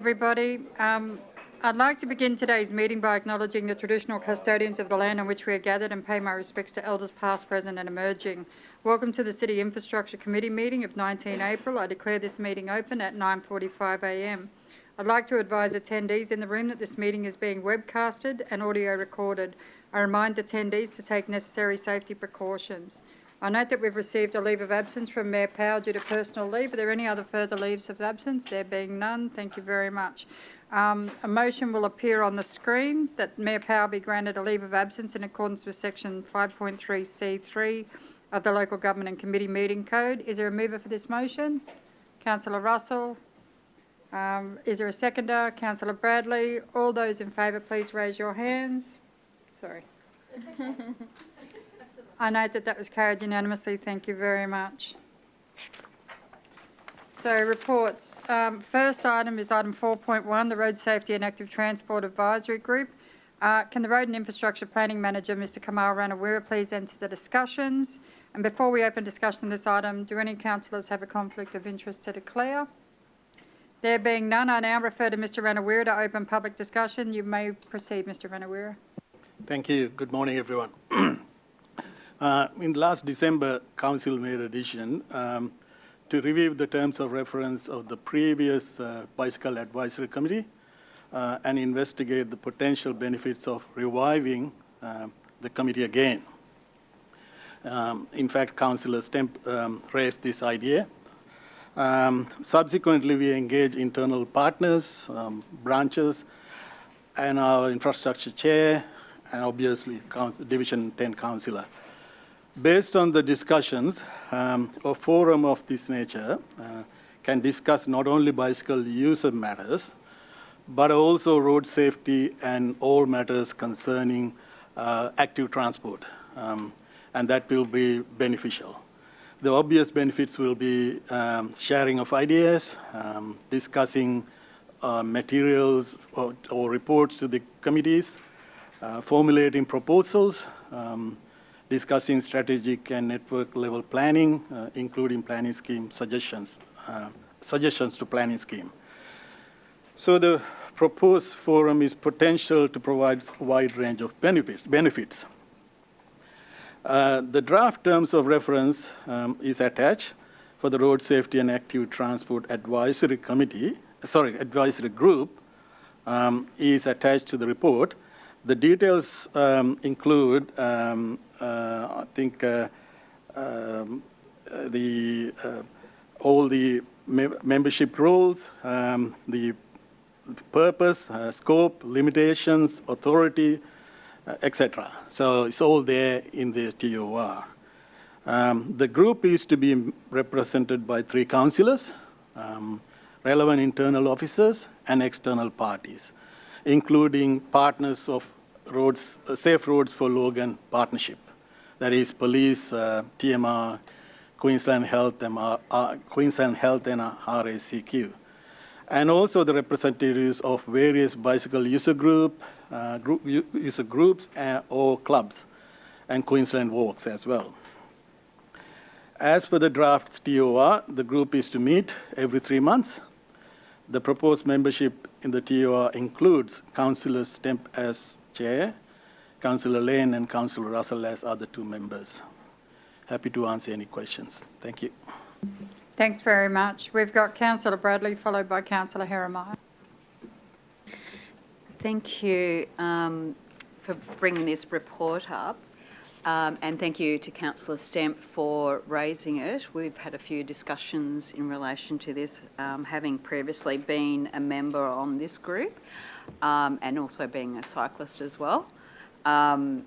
Everybody, I'd like to begin today's meeting by acknowledging the traditional custodians of the land on which we are gathered and pay my respects to elders past, present and emerging. Welcome to the City Infrastructure Committee meeting of 19 April. I declare this meeting open at 9:45 a.m. I'd like to advise attendees in the room that this meeting is being webcasted and audio recorded. I remind attendees to take necessary safety precautions. I note that we've received a leave of absence from Mayor Powell due to personal leave. Are there any other further leaves of absence? There being none, thank you very much. A motion will appear on the screen that Mayor Powell be granted a leave of absence in accordance with section 5.3C3 of the Local Government and Committee Meeting Code. Is there a mover for this motion? Councillor Russell. Is there a seconder? Councillor Bradley. All those in favour, please raise your hands. Sorry. I note that was carried unanimously. Thank you very much. So reports. First item is item 4.1, the Road Safety and Active Transport Advisory Group. Can the Road and Infrastructure Planning Manager, Mr Kamal Ranawira, please enter the discussions? And before we open discussion on this item, do any councillors have a conflict of interest to declare? There being none, I now refer to Mr Ranawira to open public discussion. You may proceed, Mr Ranawira. Thank you. Good morning, everyone. In last December, Council made a decision to review the terms of reference of the previous Bicycle Advisory Committee and investigate the potential benefits of reviving the committee again. In fact, Councillor Stemp raised this idea. Subsequently, we engaged internal partners, branches, and our infrastructure chair, and obviously Division 10 councillor. Based on the discussions, a forum of this nature can discuss not only bicycle user matters, but also road safety and all matters concerning active transport, and that will be beneficial. The obvious benefits will be sharing of ideas, discussing materials or reports to the committees, formulating proposals, discussing strategic and network level planning, including planning scheme suggestions to planning scheme. So the proposed forum is potential to provide a wide range of benefits. The draft terms of reference is attached for the Road Safety and Active Transport Advisory Group is attached to the report. The details include, I think, all the membership rules, the purpose, scope, limitations, authority, etc. So it's all there in the TOR. The group is to be represented by 3 councillors, relevant internal officers, and external parties, including partners of Safe Roads for Logan Partnership, that is police, TMR, Queensland Health and RACQ, and also the representatives of various bicycle user groups or clubs, and Queensland Walks as well. As for the draft TOR, the group is to meet every 3 months. The proposed membership in the TOR includes Councillor Stemp as chair, Councillor Lane and Councillor Russell as other 2 members. Happy to answer any questions. Thank you. Thanks very much. We've got Councillor Bradley followed by Councillor Heremiah. Thank you for bringing this report up. And thank you to Councillor Stemp for raising it. We've had a few discussions in relation to this, having previously been a member on this group and also being a cyclist as well. I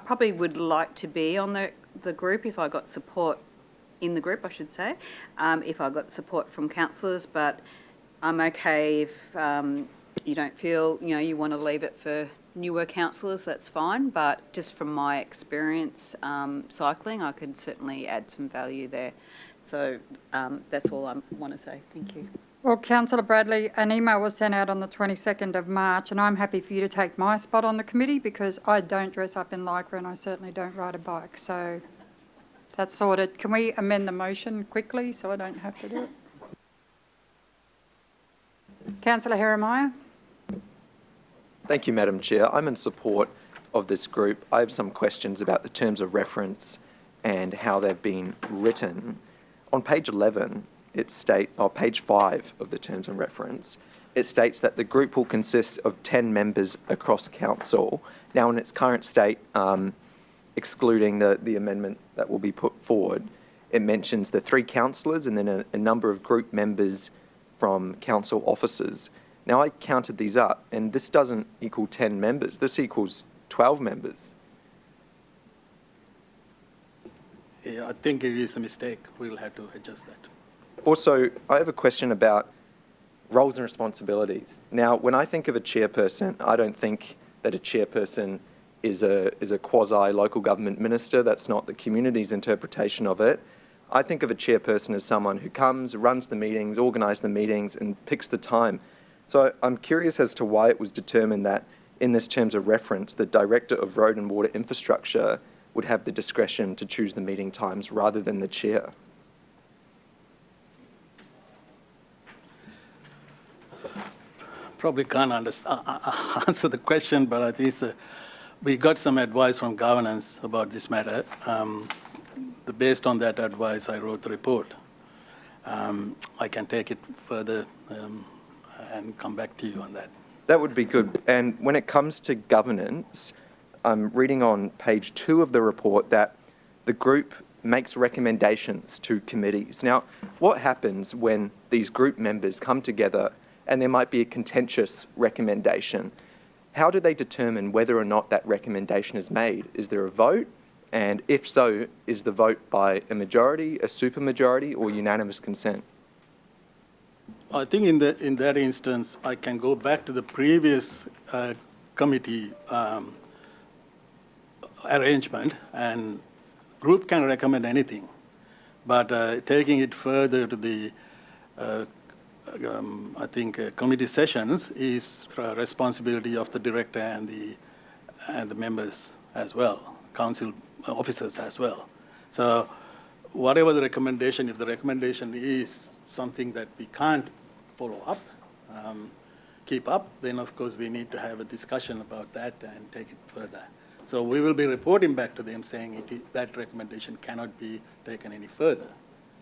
probably would like to be on the group if I got support in the group, I should say, if I got support from councillors, but I'm okay if you don't feel, you want to leave it for newer councillors, that's fine, but just from my experience cycling, I could certainly add some value there. So that's all I want to say. Thank you. Well, Councillor Bradley, an email was sent out on the 22nd of March, and I'm happy for you to take my spot on the committee because I don't dress up in lycra and I certainly don't ride a bike. So that's sorted. Can we amend the motion quickly so I don't have to do it? Councillor Jeremiah. Thank you, Madam Chair. I'm in support of this group. I have some questions about the terms of reference and how they've been written. On page 11, page 5 of the terms of reference, it states that the group will consist of 10 members across council. Now, in its current state, excluding the amendment that will be put forward, it mentions the 3 councillors and then a number of group members from council officers. Now, I counted these up, and this doesn't equal 10 members. This equals 12 members. Yeah, I think it is a mistake. We'll have to adjust that. Also, I have a question about roles and responsibilities. Now, when I think of a chairperson, I don't think that a chairperson is a quasi-local government minister. That's not the community's interpretation of it. I think of a chairperson as someone who comes, runs the meetings, organises the meetings, and picks the time. So I'm curious as to why it was determined that in this terms of reference, the Director of Road and Water Infrastructure would have the discretion to choose the meeting times rather than the chair. Probably can't answer the question, but I think we got some advice from governance about this matter. Based on that advice, I wrote the report. I can take it further and come back to you on that. That would be good. And when it comes to governance, I'm reading on page 2 of the report that the group makes recommendations to committees. Now, what happens when these group members come together and there might be a contentious recommendation? How do they determine whether or not that recommendation is made? Is there a vote? And if so, is the vote by a majority, a supermajority, or unanimous consent? I think in that instance, I can go back to the previous committee arrangement, and group can recommend anything. But taking it further to the, I think, committee sessions is responsibility of the director and the members as well, council officers as well. So whatever the recommendation, if the recommendation is something that we can't follow up, keep up, then of course we need to have a discussion about that and take it further. So we will be reporting back to them saying that recommendation cannot be taken any further.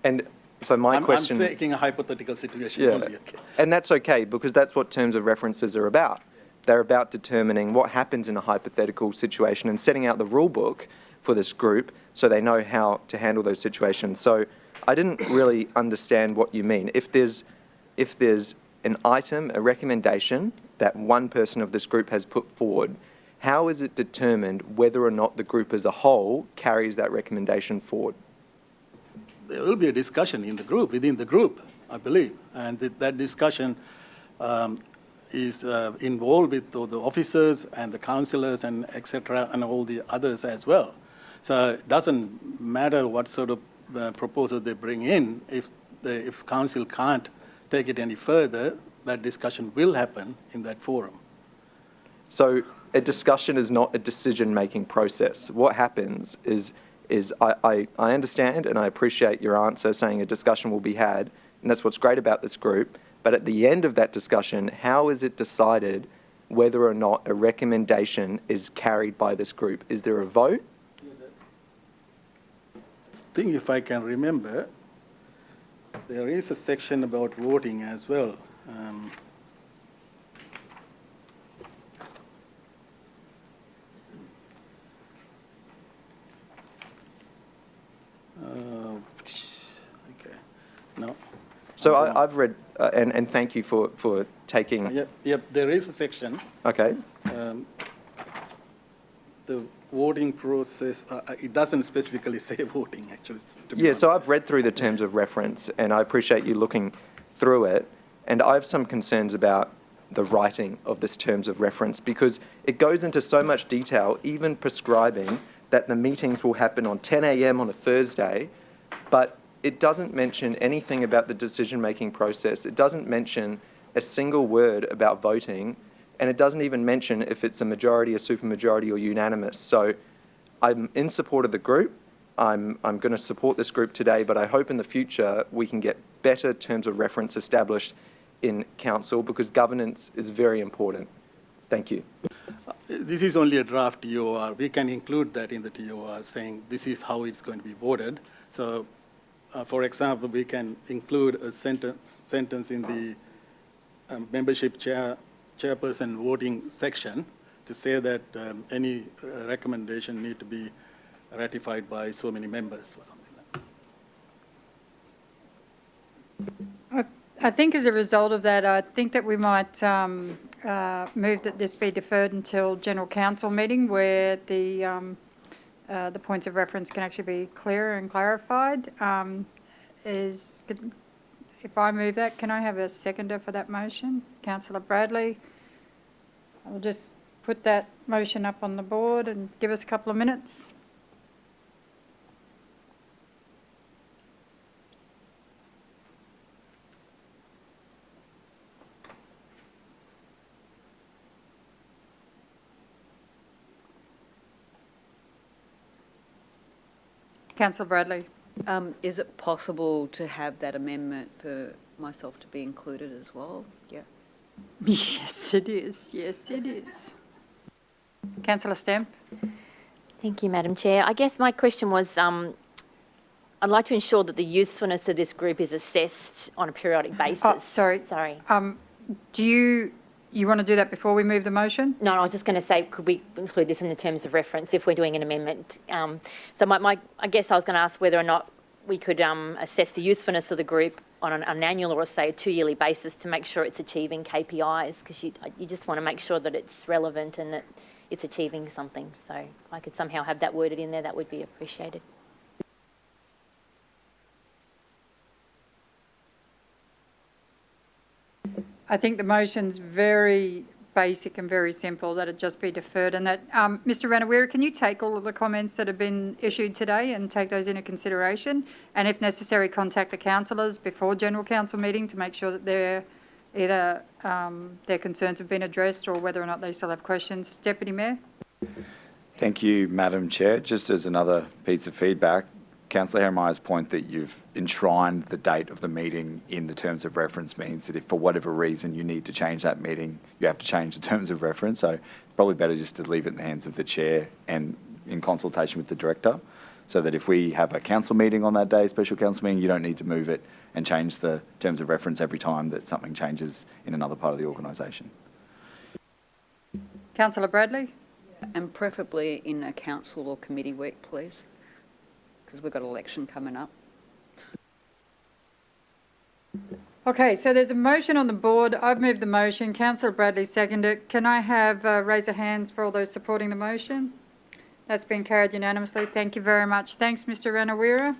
And so my question... I'm taking a hypothetical situation yeah, only. Okay. And that's okay, because that's what terms of references are about. They're about determining what happens in a hypothetical situation and setting out the rule book for this group so they know how to handle those situations. So I didn't really understand what you mean. If there's an item, a recommendation that one person of this group has put forward, how is it determined whether or not the group as a whole carries that recommendation forward? There will be a discussion in the group, within the group, I believe. And that discussion is involved with the officers and the councillors and et cetera, and all the others as well. So it doesn't matter what sort of proposal they bring in. If council can't take it any further, that discussion will happen in that forum. So a discussion is not a decision-making process. What happens is I understand and I appreciate your answer saying a discussion will be had, and that's what's great about this group, but at the end of that discussion, how is it decided whether or not a recommendation is carried by this group? Is there a vote? I think if I can remember, there is a section about voting as well. Okay, no. So I've read, and thank you for taking... Yep, there is a section. Okay. The voting process, it doesn't specifically say voting, actually. Yeah, so I've read through the terms of reference, and I appreciate you looking through it, and I have some concerns about the writing of this terms of reference, because it goes into so much detail, even prescribing that the meetings will happen on 10 a.m. on a Thursday, but it doesn't mention anything about the decision-making process. It doesn't mention a single word about voting, and it doesn't even mention if it's a majority, a supermajority, or unanimous. So I'm in support of the group. I'm going to support this group today, but I hope in the future we can get better terms of reference established in council because governance is very important. Thank you. This is only a draft TOR. We can include that in the TOR saying this is how it's going to be voted. So, for example, we can include a sentence in the membership chairperson voting section to say that any recommendation need to be ratified by so many members or something like that. I think as a result of that, I think that we might move that this be deferred until General Council meeting where the points of reference can actually be clearer and clarified. If I move that, can I have a seconder for that motion? Councillor Bradley. I'll just put that motion up on the board and give us a couple of minutes. Councillor Bradley. Is it possible to have that amendment for myself to be included as well? Yeah. Yes, it is. Yes, it is. Councillor Stamp. Thank you, Madam Chair. I guess my question was, I'd like to ensure that the usefulness of this group is assessed on a periodic basis. Oh, sorry. Sorry. Do you want to do that before we move the motion? No, I was just going to say, could we include this in the terms of reference if we're doing an amendment? So I guess I was going to ask whether or not we could assess the usefulness of the group on an annual or, say, a 2-yearly basis to make sure it's achieving KPIs, because you just want to make sure that it's relevant and that it's achieving something. So if I could somehow have that worded in there, that would be appreciated. I think the motion's very basic and very simple, that it just be deferred, and that, Mr Ranawira, can you take all of the comments that have been issued today and take those into consideration, and if necessary, contact the councillors before General Council meeting to make sure that they're either their concerns have been addressed or whether or not they still have questions. Deputy Mayor. Thank you, Madam Chair. Just as another piece of feedback, Councillor Herremeyer's point that you've enshrined the date of the meeting in the terms of reference means that if for whatever reason you need to change that meeting, you have to change the terms of reference. So probably better just to leave it in the hands of the chair and in consultation with the director, so that if we have a council meeting on that day, special council meeting, you don't need to move it and change the terms of reference every time that something changes in another part of the organisation. Councillor Bradley. And preferably in a council or committee week, please, because we've got election coming up. Okay, so there's a motion on the board. I've moved the motion. Councillor Bradley seconded it. Can I have raise of hands for all those supporting the motion? That's been carried unanimously. Thank you very much. Thanks, Mr Ranawira.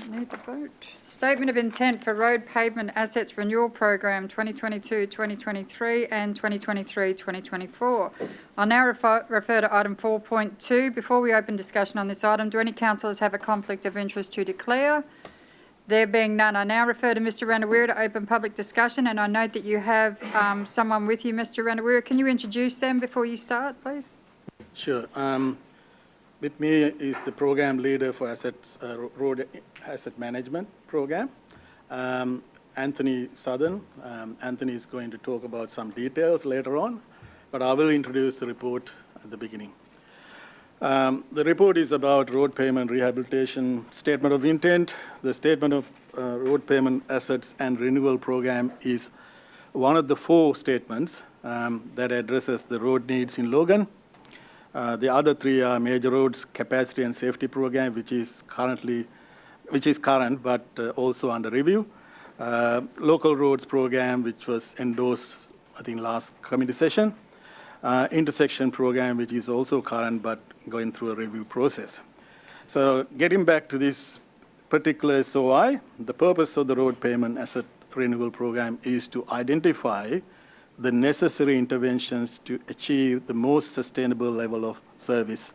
Need to vote. Statement of intent for Road Pavement Assets Renewal Program 2022-2023 and 2023-2024. I'll now refer to item 4.2. Before we open discussion on this item, do any councillors have a conflict of interest to declare? There being none, I now refer to Mr Ranawira to open public discussion, and I note that you have someone with you, Mr Ranawira. Can you introduce them before you start, please? Sure. With me is the program leader for road asset management program, Anthony Southern. Anthony is going to talk about some details later on, but I will introduce the report at the beginning. The report is about road pavement rehabilitation statement of intent. The statement of road pavement assets and renewal program is one of the 4 statements that addresses the road needs in Logan. The other 3 are major roads capacity and safety program, which is current but also under review. Local roads program, which was endorsed, I think, last committee session. Intersection program, which is also current but going through a review process. So getting back to this particular SOI, the purpose of the road pavement asset renewal program is to identify the necessary interventions to achieve the most sustainable level of service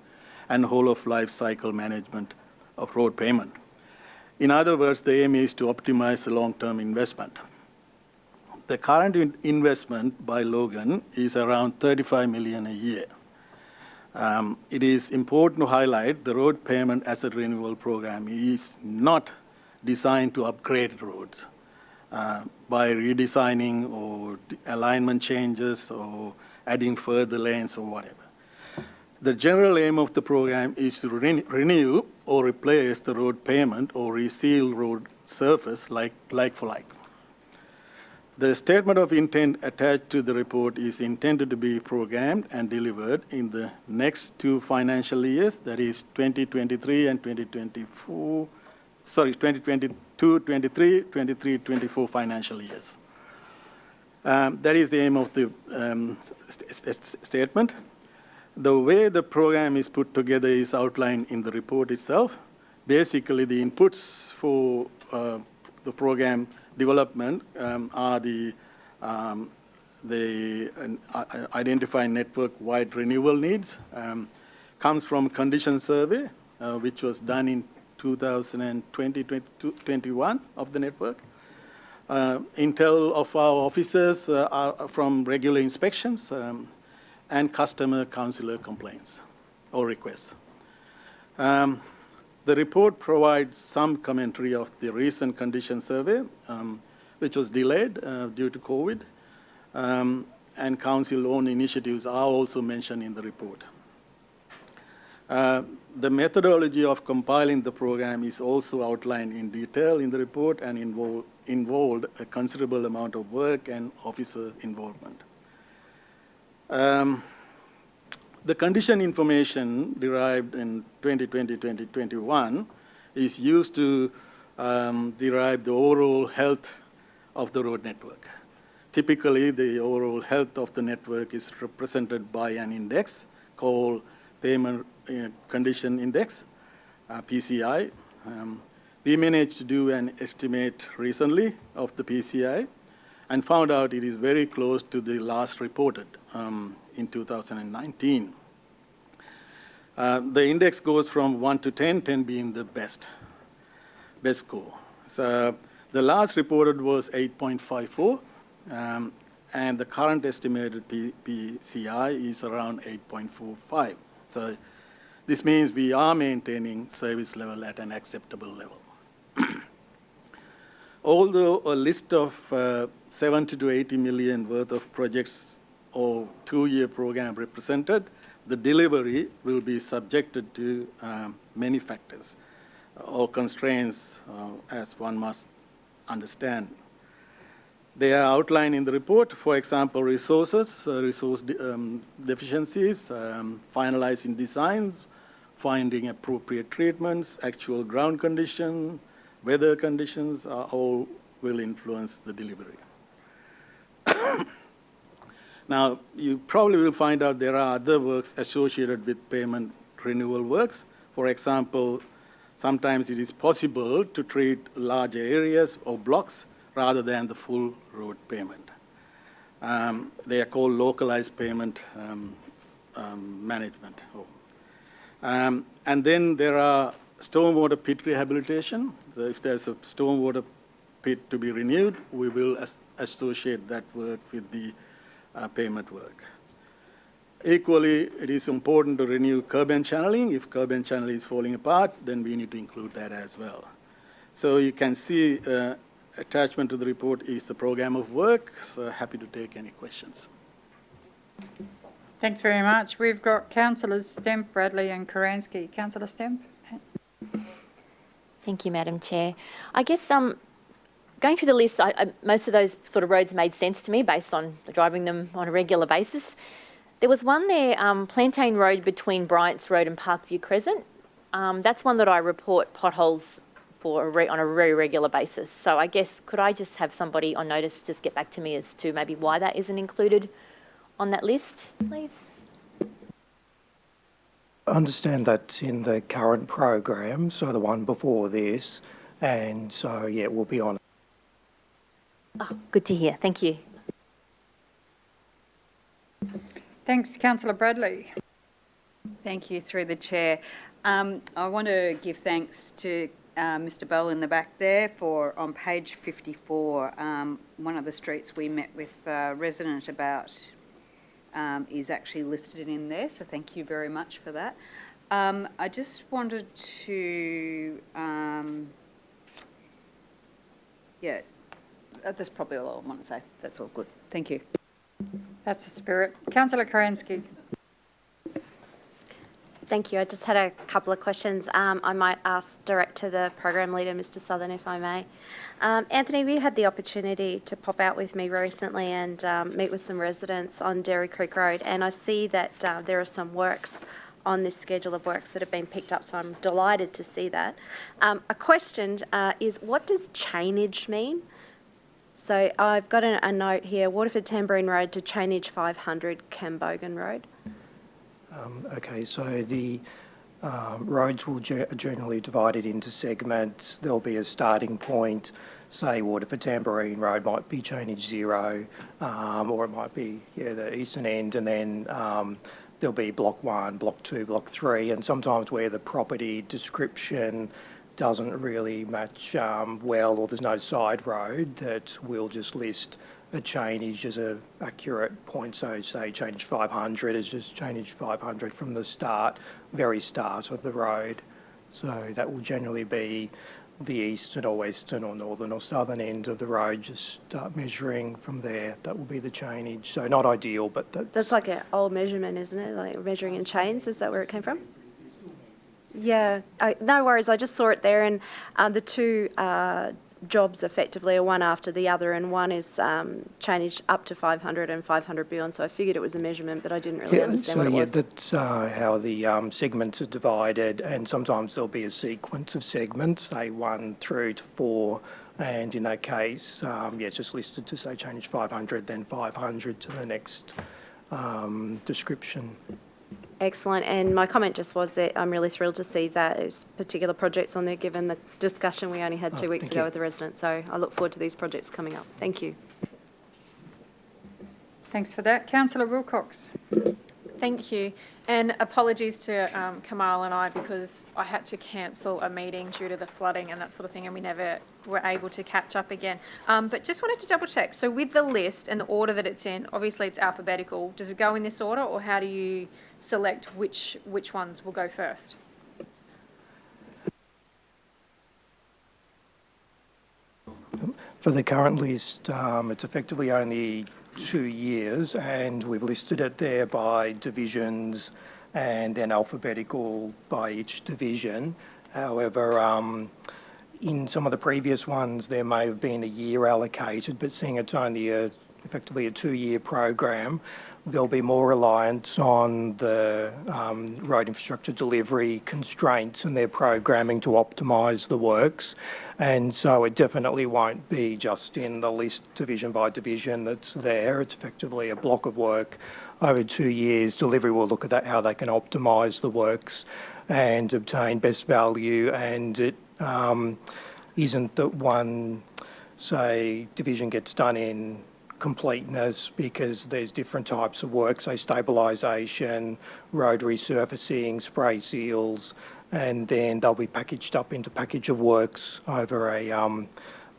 and whole of life cycle management of road pavement. In other words, the aim is to optimize the long-term investment. The current investment by Logan is around $35 million a year. It is important to highlight the road pavement asset renewal program is not designed to upgrade roads by redesigning or alignment changes or adding further lanes or whatever. The general aim of the program is to renew or replace the road pavement or reseal road surface like for like. The statement of intent attached to the report is intended to be programmed and delivered in the next 2 financial years, that is 2023 and 2024, 2022-23, 23-24 financial years. That is the aim of the statement. The way the program is put together is outlined in the report itself. Basically, the inputs for the program development are the identify network-wide renewal needs, comes from condition survey, which was done in 2020-21 of the network. Intel of our officers are from regular inspections and customer councillor complaints or requests. The report provides some commentary of the recent condition survey, which was delayed due to COVID, and council-owned initiatives are also mentioned in the report. The methodology of compiling the program is also outlined in detail in the report and involved a considerable amount of work and officer involvement. The condition information derived in 2020-2021 is used to derive the overall health of the road network. Typically, the overall health of the network is represented by an index called Payment Condition Index, PCI. We managed to do an estimate recently of the PCI and found out it is very close to the last reported in 2019. The index goes from 1 to 10, 10 being the best score. So the last reported was 8.54, and the current estimated PCI is around 8.45. So this means we are maintaining service level at an acceptable level. Although a list of 70 to 80 million worth of projects or 2-year program represented, the delivery will be subjected to many factors or constraints, as one must understand. They are outlined in the report, for example, resources, resource deficiencies, finalizing designs, finding appropriate treatments, actual ground condition, weather conditions all will influence the delivery. Now, you probably will find out there are other works associated with payment renewal works. For example, sometimes it is possible to treat larger areas or blocks rather than the full road payment. They are called localized payment management. And then there are stormwater pit rehabilitation. So if there's a stormwater pit to be renewed, we will associate that work with the payment work. Equally, it is important to renew curb and channeling. If curb and channel is falling apart, then we need to include that as well. So you can see attachment to the report is the program of work. So happy to take any questions. Thanks very much. We've got Councillors Stemp, Bradley and Karansky. Councillor Stemp. Thank you, Madam Chair. I guess going through the list, most of those sort of roads made sense to me based on driving them on a regular basis. There was one there, Plantain Road between Bryant's Road and Parkview Crescent. That's one that I report potholes for on a very regular basis. So I guess could I just have somebody on notice just get back to me as to maybe why that isn't included on that list, please? I understand that's in the current program, so the one before this, and so yeah, we'll be on it. Oh, good to hear. Thank you. Thanks, Councillor Bradley. Thank you, through the chair. I want to give thanks to Mr. Bell in the back there for, on page 54, one of the streets we met with a resident about is actually listed in there, so thank you very much for that. I just wanted to Yeah, that's probably all I want to say. That's all good. Thank you. That's the spirit. Councillor Kransky. Thank you. I just had a couple of questions. I might ask direct to the program leader, Mr. Southern, if I may. Anthony, we had the opportunity to pop out with me recently and meet with some residents on Dairy Creek Road, and I see that there are some works on this schedule of works that have been picked up, so I'm delighted to see that. A question is, what does chainage mean? So I've got a note here, Waterford Tambourine Road to chainage 500 Cambogan Road. Okay, so the roads will generally divided into segments. There'll be a starting point, say Waterford Tambourine Road might be chainage 0, or it might be the eastern end, and then there'll be block 1, block 2, block 3, and sometimes where the property description doesn't really match well, or there's no side road, that we'll just list a chainage as a accurate point. So say chainage 500 is just chainage 500 from the very start of the road. So that will generally be the eastern or western or northern or southern end of the road. Just start measuring from there. That will be the chainage. So not ideal, but That's like an old measurement, isn't it? Like measuring in chains. Is that where it came from? Yeah. No worries. I just saw it there, and the two jobs effectively are one after the other, and one is chainage up to 500 and 500 beyond. So I figured it was a measurement, but I didn't really understand what it was. That's how the segments are divided, and sometimes there'll be a sequence of segments, say 1 through to 4, and in that case, it's just listed to say chainage 500, then 500 to the next description. Excellent. And my comment just was that I'm really thrilled to see those particular projects on there, given the discussion we only had 2 weeks ago with the residents. So I look forward to these projects coming up. Thank you. Thanks for that. Councillor Wilcox. Thank you. And apologies to Kamal and I, because I had to cancel a meeting due to the flooding and that sort of thing, and we never were able to catch up again. But just wanted to double check. So with the list and the order that it's in, obviously it's alphabetical. Does it go in this order, or how do you select which ones will go first? For the current list, it's effectively only 2 years, and we've listed it there by divisions and then alphabetical by each division. However, in some of the previous ones, there may have been a year allocated, but seeing it's only effectively a 2-year program, there'll be more reliance on the road infrastructure delivery constraints and their programming to optimise the works. And so it definitely won't be just in the list division by division that's there. It's effectively a block of work over 2 years. Delivery will look at that, how they can optimise the works and obtain best value. And it isn't that one, say, division gets done in completeness, because there's different types of work, say stabilisation, road resurfacing, spray seals, and then they'll be packaged up into package of works over a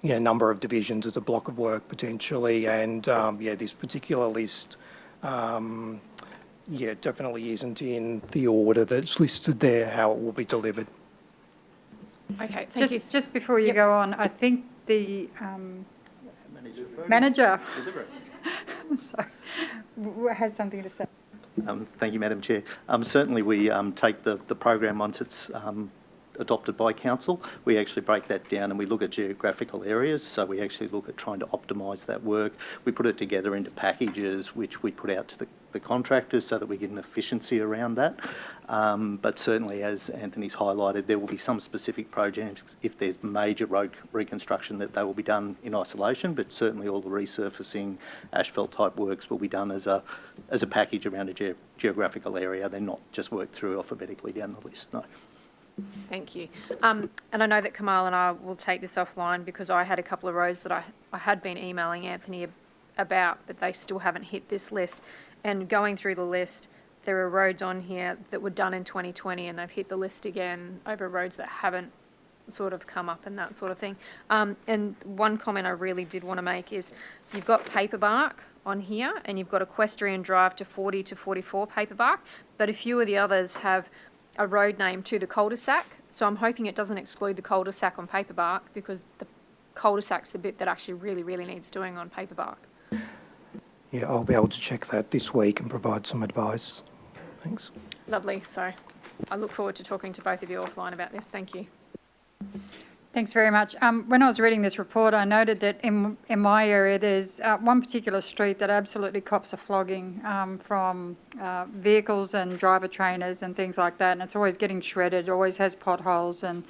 number of divisions as a block of work potentially. And this particular list definitely isn't in the order that's listed there, how it will be delivered. Okay, thank you. Just before you go on, I think the manager I'm sorry, has something to say. Thank you, Madam Chair. Certainly we take the program once it's adopted by council. We actually break that down and we look at geographical areas. So we actually look at trying to optimise that work. We put it together into packages which we put out to the contractors so that we get an efficiency around that. But certainly, as Anthony's highlighted, there will be some specific projects, if there's major road reconstruction, that they will be done in isolation, but certainly all the resurfacing, asphalt type works will be done as a package around a geographical area. They're not just worked through alphabetically down the list, no. Thank you. And I know that Kamal and I will take this offline, because I had a couple of roads that I had been emailing Anthony about, but they still haven't hit this list. And going through the list, there are roads on here that were done in 2020 and they've hit the list again over roads that haven't sort of come up and that sort of thing. And one comment I really did want to make is, you've got Paperbark on here and you've got Equestrian Drive to 40 to 44 Paperbark, but a few of the others have a road name to the cul-de-sac. So I'm hoping it doesn't exclude the cul-de-sac on Paperbark, because cul-de-sac's the bit that actually really, really needs doing on Paper Bark. Yeah, I'll be able to check that this week and provide some advice. Thanks. Lovely. So I look forward to talking to both of you offline about this. Thank you. Thanks very much. When I was reading this report, I noted that in my area, there's one particular street that absolutely cops a flogging from vehicles and driver trainers and things like that, and it's always getting shredded, always has potholes, and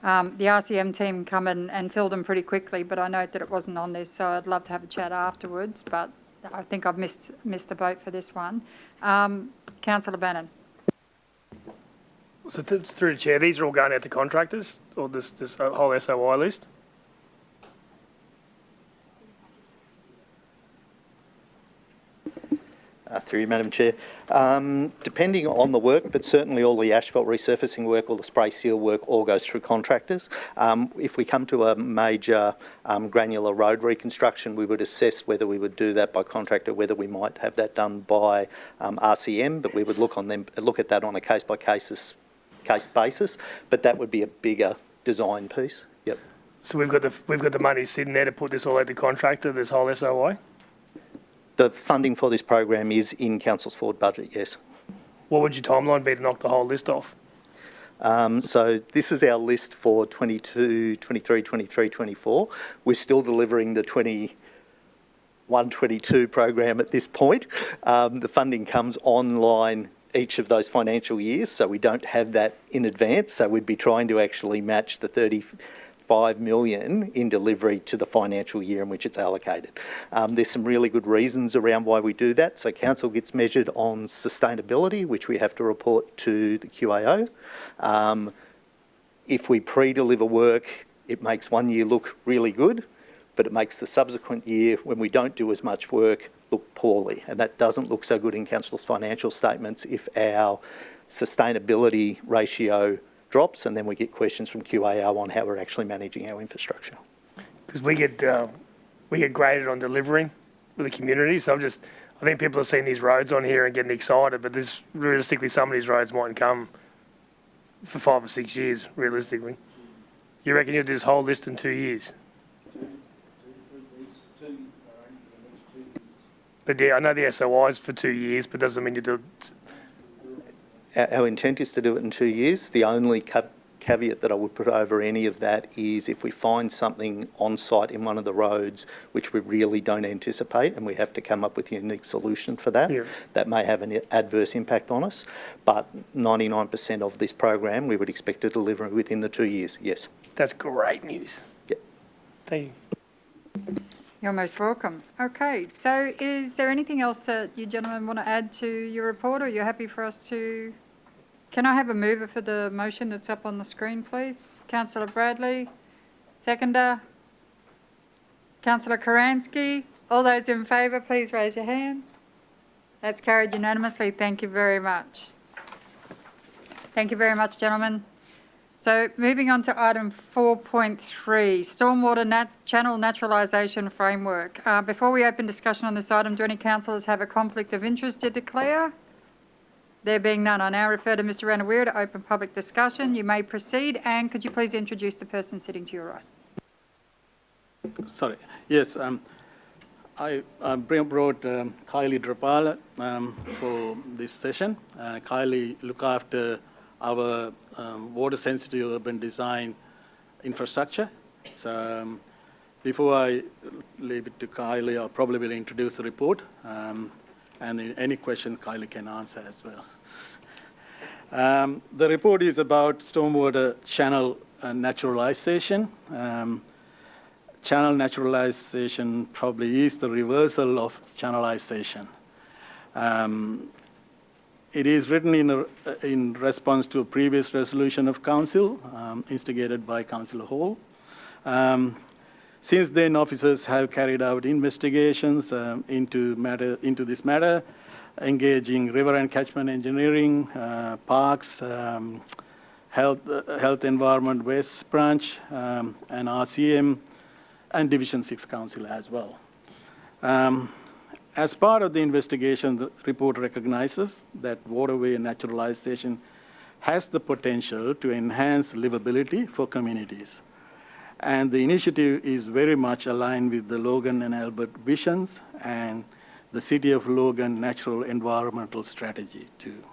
the RCM team come in and fill them pretty quickly, but I note that it wasn't on this, so I'd love to have a chat afterwards, but I think I've missed the boat for this one. Councillor Bannon. So through the chair, these are all going out to contractors, or this whole SOI list? Through you, Madam Chair. Depending on the work, but certainly all the asphalt resurfacing work, all the spray seal work, all goes through contractors. If we come to a major granular road reconstruction, we would assess whether we would do that by contractor, whether we might have that done by RCM, but we would look at that on a case basis, but that would be a bigger design piece. Yep. So we've got the money sitting there to put this all out to contractor, this whole SOI? The funding for this program is in Council's forward budget, yes. What would your timeline be to knock the whole list off? So this is our list for 22, 23, 23, 24. We're still delivering the 21, 22 program at this point. The funding comes online each of those financial years, so we don't have that in advance. So we'd be trying to actually match the 35 million in delivery to the financial year in which it's allocated. There's some really good reasons around why we do that. So council gets measured on sustainability, which we have to report to the QAO. If we pre-deliver work, it makes one year look really good, but it makes the subsequent year, when we don't do as much work, look poorly. And that doesn't look so good in council's financial statements if our sustainability ratio drops, and then we get questions from QAO on how we're actually managing our infrastructure. Because we get graded on delivering with the community, so I think people are seeing these roads on here and getting excited, but realistically some of these roads mightn't come for 5 or 6 years, realistically. You reckon you'll do this whole list in 2 years? But yeah, I know the SOI is for 2 years, but doesn't mean you do it. Our intent is to do it in 2 years. The only caveat that I would put over any of that is if we find something on site in one of the roads which we really don't anticipate and we have to come up with a unique solution for that, that may have an adverse impact on us. But 99% of this program we would expect to deliver within the 2 years, yes. That's great news. Yep. Thank you. You're most welcome. Okay, so is there anything else that you gentlemen want to add to your report, or you're happy for us to... Can I have a mover for the motion that's up on the screen, please? Councillor Bradley, seconder. Councillor Karansky, all those in favour, please raise your hand. That's carried unanimously. Thank you very much. Thank you very much, gentlemen. So moving on to item 4.3, Stormwater Channel Naturalisation Framework. Before we open discussion on this item, do any councillors have a conflict of interest to declare? There being none, I now refer to Mr Ranawira to open public discussion. You may proceed, and could you please introduce the person sitting to your right? Sorry. Yes, I brought Kylie Drapal for this session. Kylie look after our water-sensitive urban design infrastructure. So before I leave it to Kylie, I'll probably will introduce the report, and any questions Kylie can answer as well. The report is about stormwater channel naturalization. Channel naturalization probably is the reversal of channelization. It is written in response to a previous resolution of council, instigated by Councillor Hall. Since then, officers have carried out investigations into this matter, engaging river and catchment engineering, parks, health environment waste branch, and RCM, and Division 6 Council as well. As part of the investigation, the report recognizes that waterway naturalization has the potential to enhance livability for communities. And the initiative is very much aligned with the Logan and Albert visions and the City of Logan Natural Environmental Strategy too.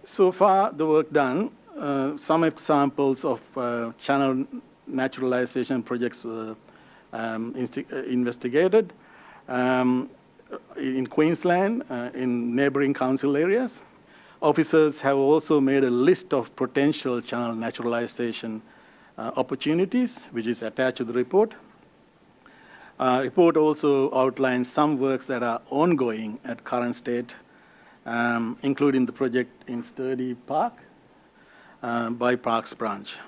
So far, the work done, some examples of channel naturalization projects were investigated in Queensland, in neighboring council areas. Officers have also made a list of potential channel naturalization opportunities, which is attached to the report. Report also outlines some works that are ongoing at current state, including the project in Sturdy Park by Parks Branch.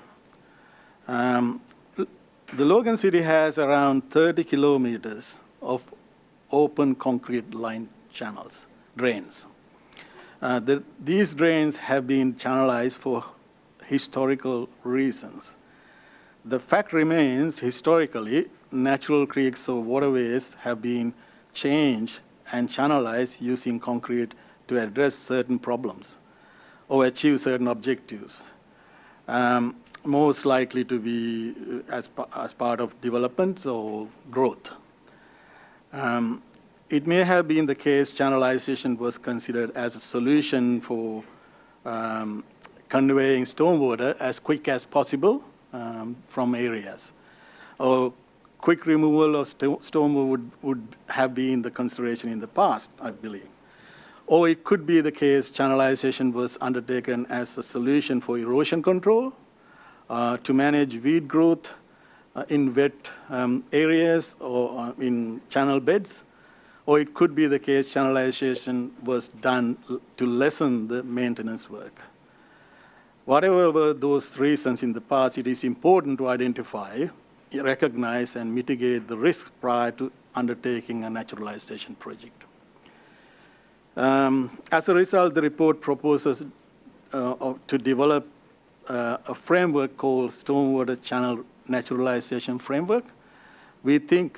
The Logan City has around 30 kilometers of open concrete lined channels, drains. These drains have been channelized for historical reasons. The fact remains, historically, natural creeks or waterways have been changed and channelized using concrete to address certain problems or achieve certain objectives, most likely to be as part of development or growth. It may have been the case channelization was considered as a solution for conveying stormwater as quick as possible from areas. Or quick removal of stormwater would have been the consideration in the past, I believe. Or it could be the case channelization was undertaken as a solution for erosion control, to manage weed growth in wet areas or in channel beds. Or it could be the case channelization was done to lessen the maintenance work. Whatever were those reasons in the past, it is important to identify, recognize, and mitigate the risk prior to undertaking a naturalization project. As a result, the report proposes to develop a framework called Stormwater Channel Naturalization Framework. We think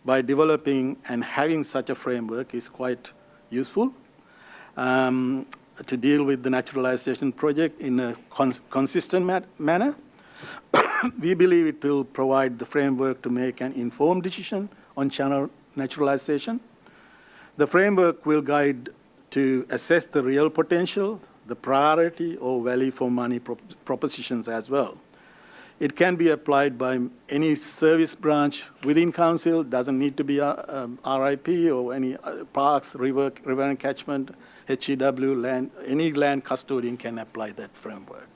by developing and having such a framework is quite useful to deal with the naturalization project in a consistent manner. We believe it will provide the framework to make an informed decision on channel naturalization. The framework will guide to assess the real potential, the priority or value for money propositions as well. It can be applied by any service branch within council, doesn't need to be RIP or any parks, river and catchment, HEW, land, any land custodian can apply that framework.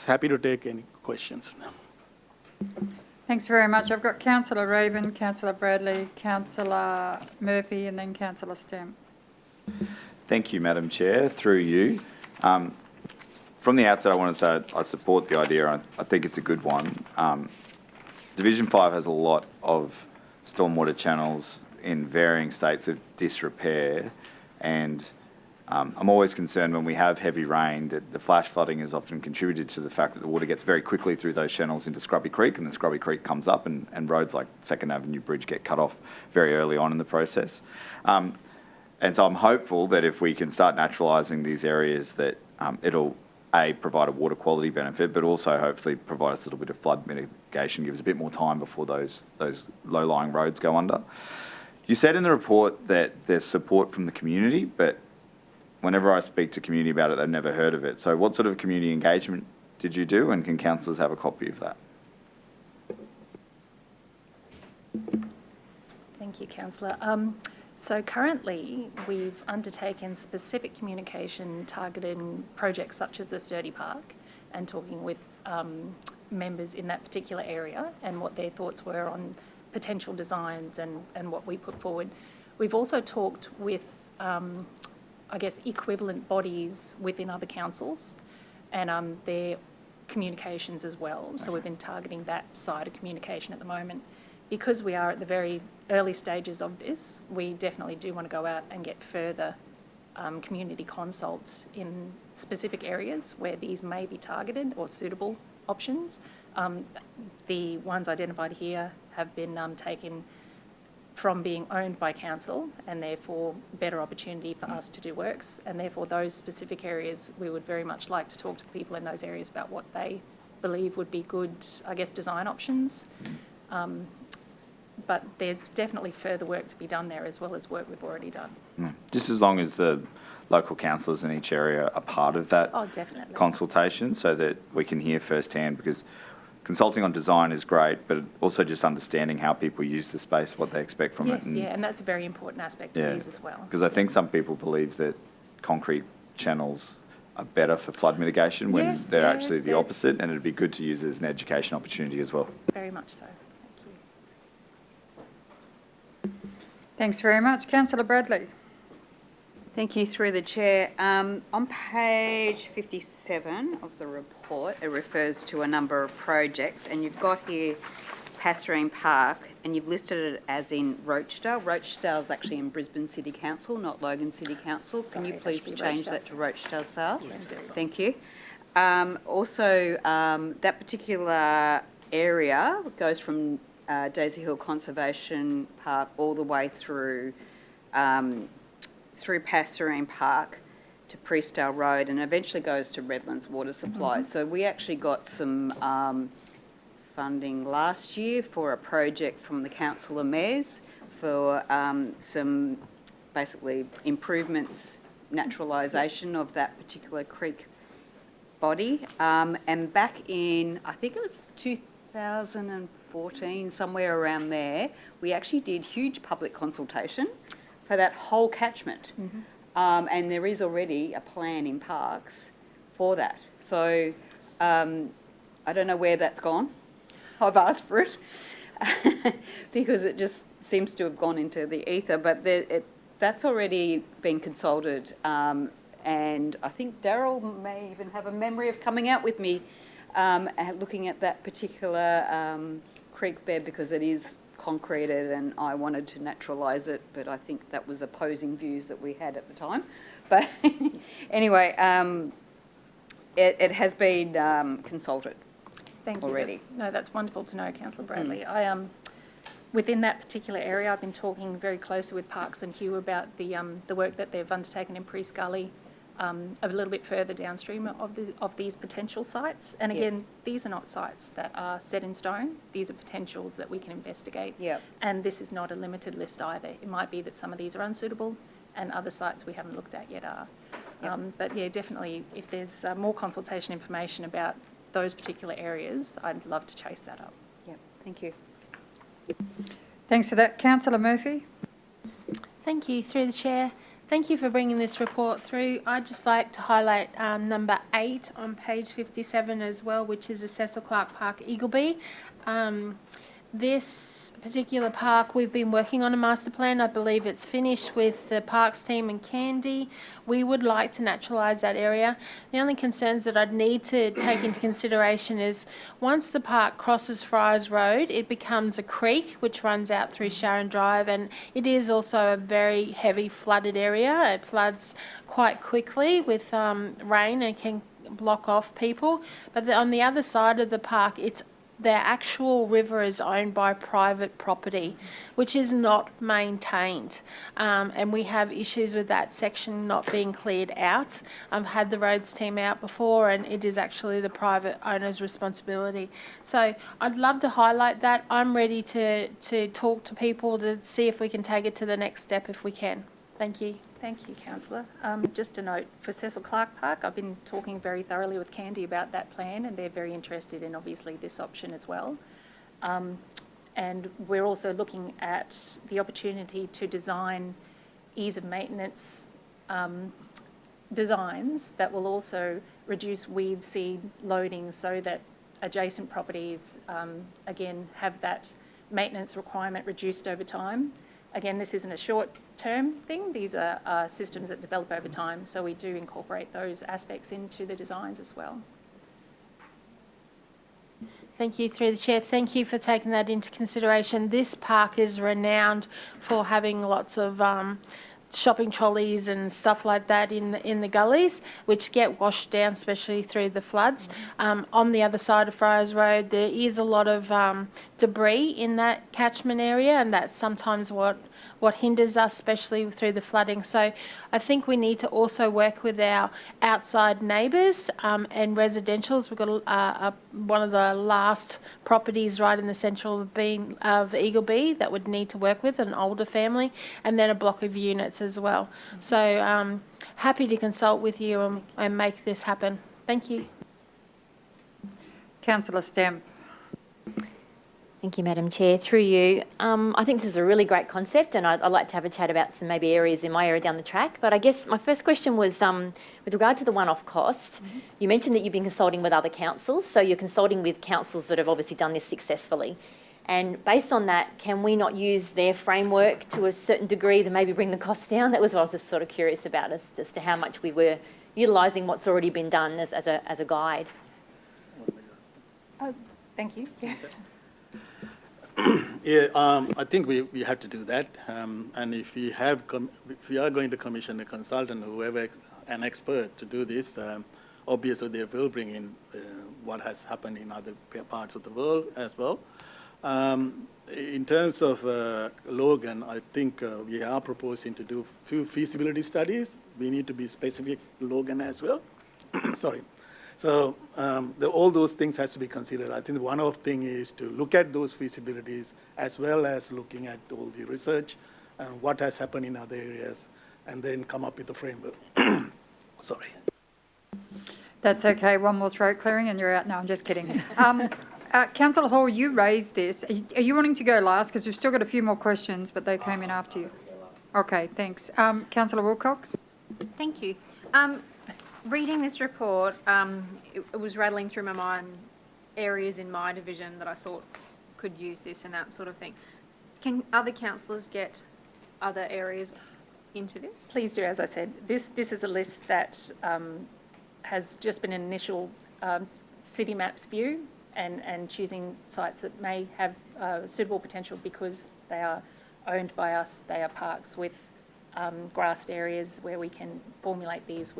Happy to take any questions now. Thanks very much. I've got Councillor Raven, Councillor Bradley, Councillor Murphy, and then Councillor Stamp. Thank you, Madam Chair. Through you. From the outset, I want to say I support the idea. I think it's a good one. Division 5 has a lot of stormwater channels in varying states of disrepair, and I'm always concerned when we have heavy rain that the flash flooding has often contributed to the fact that the water gets very quickly through those channels into Scrubby Creek, and then Scrubby Creek comes up and roads like 2nd Avenue Bridge get cut off very early on in the process. And so I'm hopeful that if we can start naturalising these areas that it'll provide a water quality benefit, but also hopefully provide us a little bit of flood mitigation, give us a bit more time before those low-lying roads go under. You said in the report that there's support from the community, but whenever I speak to community about it, they've never heard of it. So what sort of community engagement did you do, and can councillors have a copy of that? Thank you, Councillor. So currently, we've undertaken specific communication targeting projects such as the Sturdy Park and talking with members in that particular area and what their thoughts were on potential designs and what we put forward. We've also talked with, I guess, equivalent bodies within other councils and their communications as well. So we've been targeting that side of communication at the moment. Because we are at the very early stages of this, we definitely do want to go out and get further community consults in specific areas where these may be targeted or suitable options. The ones identified here have been taken from being owned by council, and therefore better opportunity for us to do works, and therefore those specific areas we would very much like to talk to the people in those areas about what they believe would be good, I guess, design options. But there's definitely further work to be done there as well as work we've already done. Just as long as the local councillors in each area are part of that Oh, definitely. consultation so that we can hear firsthand, because consulting on design is great, but also just understanding how people use the space, what they expect from it. Yes, yeah, and that's a very important aspect of these as well. Because I think some people believe that concrete channels are better for flood mitigation when Yes, they're yeah, actually the they're- opposite, and it'd be good to use it as an education opportunity as well. Very much so. Thank you. Thanks very much. Councillor Bradley. Thank you, through the chair. On page 57 of the report, it refers to a number of projects, and you've got here Passerine Park, and you've listed it as in Rochdale. Rochdale is actually in Brisbane City Council, not Logan City Council. Can you Sorry, please it should be change that Rochdale to Rochdale South? Rochdale South. Thank you. Also, that particular area goes from Daisy Hill Conservation Park all the way through Passerine Park to Priestdale Road, and eventually goes to Redlands Water Supply. So we actually got some funding last year for a project from the Council of Mayors for some basically improvements, naturalisation of that particular creek body. And back in, I think it was 2014, somewhere around there, we actually did huge public consultation for that whole catchment. And there is already a plan in parks for that. So I don't know where that's gone. I've asked for it because it just seems to have gone into the ether, but that's already been consulted. And I think Daryl may even have a memory of coming out with me looking at that particular creek bed, because it is concreted and I wanted to naturalise it, but I think that was opposing views that we had at the time. But anyway, it has been consulted. Thank you. Already. That's wonderful to know, Councillor Bradley. Within that particular area, I've been talking very closely with Parks and Hugh about the work that they've undertaken in Priest Gully, a little bit further downstream of these potential sites. And again, these are not sites that are set in stone. These are potentials that we can investigate. Yep. And this is not a limited list either. It might be that some of these are unsuitable and other sites we haven't looked at yet are. Yep. But yeah, definitely, if there's more consultation information about those particular areas, I'd love to chase that up. Yep. Thank you. Thanks for that. Councillor Murphy. Thank you, through the chair. Thank you for bringing this report through. I'd just like to highlight number 8 on page 57 as well, which is the Cecil Clarke Park, Eagleby. This particular park, we've been working on a master plan. I believe it's finished with the parks team and Candy. We would like to naturalise that area. The only concerns that I'd need to take into consideration is once the park crosses Friars Road, it becomes a creek which runs out through Sharon Drive, and it is also a very heavy flooded area. It floods quite quickly with rain and can block off people. But on the other side of the park, the actual river is owned by private property, which is not maintained. And we have issues with that section not being cleared out. I've had the roads team out before, and it is actually the private owner's responsibility. So I'd love to highlight that. I'm ready to talk to people to see if we can take it to the next step if we can. Thank you. Thank you, Councillor. Just a note, for Cecil Clarke Park, I've been talking very thoroughly with Candy about that plan, and they're very interested in obviously this option as well. And we're also looking at the opportunity to design ease of maintenance designs that will also reduce weed seed loading so that adjacent properties, again, have that maintenance requirement reduced over time. Again, this isn't a short-term thing. These are systems that develop over time, so we do incorporate those aspects into the designs as well. Thank you, through the chair. Thank you for taking that into consideration. This park is renowned for having lots of shopping trolleys and stuff like that in the gullies, which get washed down, especially through the floods. On the other side of Friars Road, there is a lot of debris in that catchment area, and that's sometimes what what hinders us, especially through the flooding. So I think we need to also work with our outside neighbours and residentials. We've got one of the last properties right in the central of Eagleby that would need to work with, an older family, and then a block of units as well. So happy to consult with you and make this happen. Thank you. Councillor Stamp. Thank you, Madam Chair. Through you, I think this is a really great concept, and I'd like to have a chat about some maybe areas in my area down the track. But I guess my first question was with regard to the one-off cost. You mentioned that you've been consulting with other councils, so you're consulting with councils that have obviously done this successfully. And based on that, can we not use their framework to a certain degree to maybe bring the costs down? That was what I was just sort of curious about, as to how much we were utilising what's already been done as a guide. Oh, thank you. Yeah. Yeah, I think we have to do that. And if we are going to commission a consultant, whoever, an expert to do this, obviously they will bring in what has happened in other parts of the world as well. In terms of Logan, I think we are proposing to do few feasibility studies. We need to be specific to Logan as well. Sorry. So all those things has to be considered. I think one of the thing is to look at those feasibilities as well as looking at all the research and what has happened in other areas, and then come up with a framework. Sorry. That's okay. One more throat clearing and you're out. No, I'm just kidding. Councillor Hall, you raised this. Are you wanting to go last? Because we've still got a few more questions, but they came in after you. Okay, thanks. Councillor Wilcox? Thank you. Reading this report, it was rattling through my mind areas in my division that I thought could use this and that sort of thing. Can other councillors get other areas into this? Please do. As I said, this is a list that has just been an initial city maps view and choosing sites that may have suitable potential because they are owned by us. They are parks with grassed areas where we can formulate these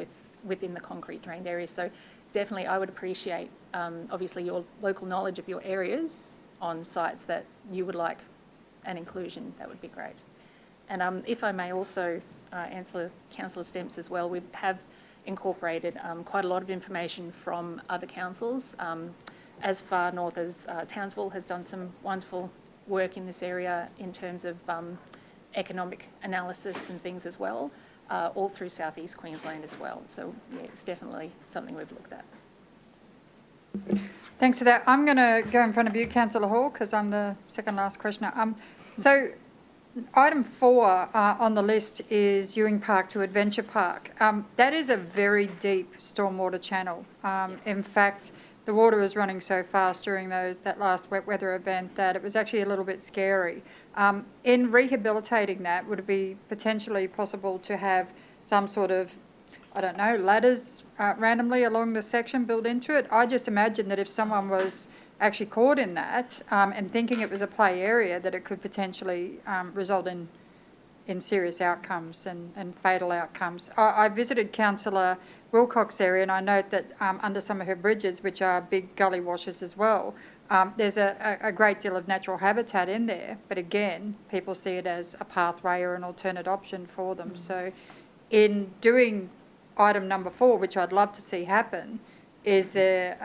within the concrete drained areas. So definitely I would appreciate obviously your local knowledge of your areas on sites that you would like an inclusion. That would be great. And if I may also answer Councillor Stemps as well, we have incorporated quite a lot of information from other councils. As far north as Townsville has done some wonderful work in this area in terms of economic analysis and things as well, all through southeast Queensland as well. So yeah, it's definitely something we've looked at. Thanks for that. I'm going to go in front of you, Councillor Hall, because I'm the second last questioner. So item 4 on the list is Ewing Park to Adventure Park. That is a very deep stormwater channel. Yes. In fact, the water was running so fast during that last wet weather event that it was actually a little bit scary. In rehabilitating that, would it be potentially possible to have some sort of, I don't know, ladders randomly along the section built into it? I just imagine that if someone was actually caught in that and thinking it was a play area, that it could potentially result in serious outcomes and fatal outcomes. I visited Councillor Wilcox area, and I note that under some of her bridges, which are big gully washes as well, there's a great deal of natural habitat in there, but again, people see it as a pathway or an alternate option for them. Mm. So in doing item number 4, which I'd love to see happen, is there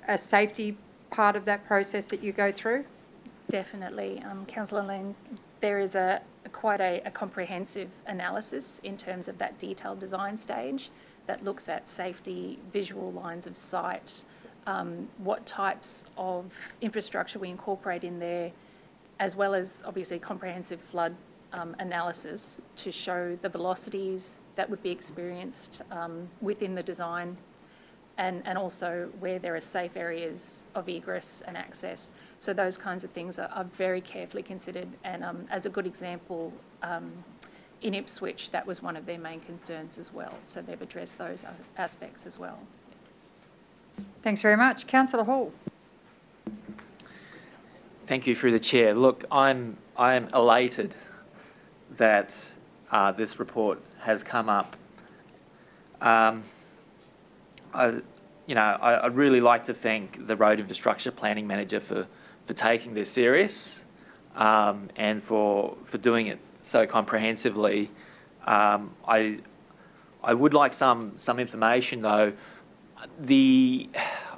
a safety part of that process that you go through? Definitely. Councillor Lang, there is quite a comprehensive analysis in terms of that detailed design stage that looks at safety, visual lines of sight, what types of infrastructure we incorporate in there, as well as obviously comprehensive flood analysis to show the velocities that would be experienced within the design, and also where there are safe areas of egress and access. So those kinds of things are very carefully considered, and as a good example, in Ipswich, that was one of their main concerns as well. So they've addressed those aspects as well. Thanks very much. Councillor Hall. Thank you through the chair. Look, I am elated that this report has come up. I'd really like to thank the Road Infrastructure Planning Manager for taking this serious and for doing it so comprehensively. I would like some information though.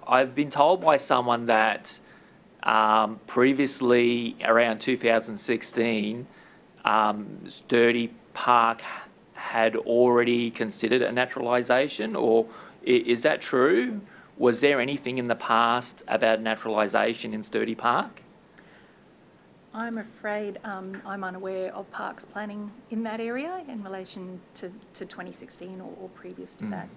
I've been told by someone that previously, around 2016, Sturdy Park had already considered a naturalisation, or is that true? Was there anything in the past about naturalisation in Sturdy Park? I'm afraid I'm unaware of parks planning in that area in relation to 2016 or previous to that.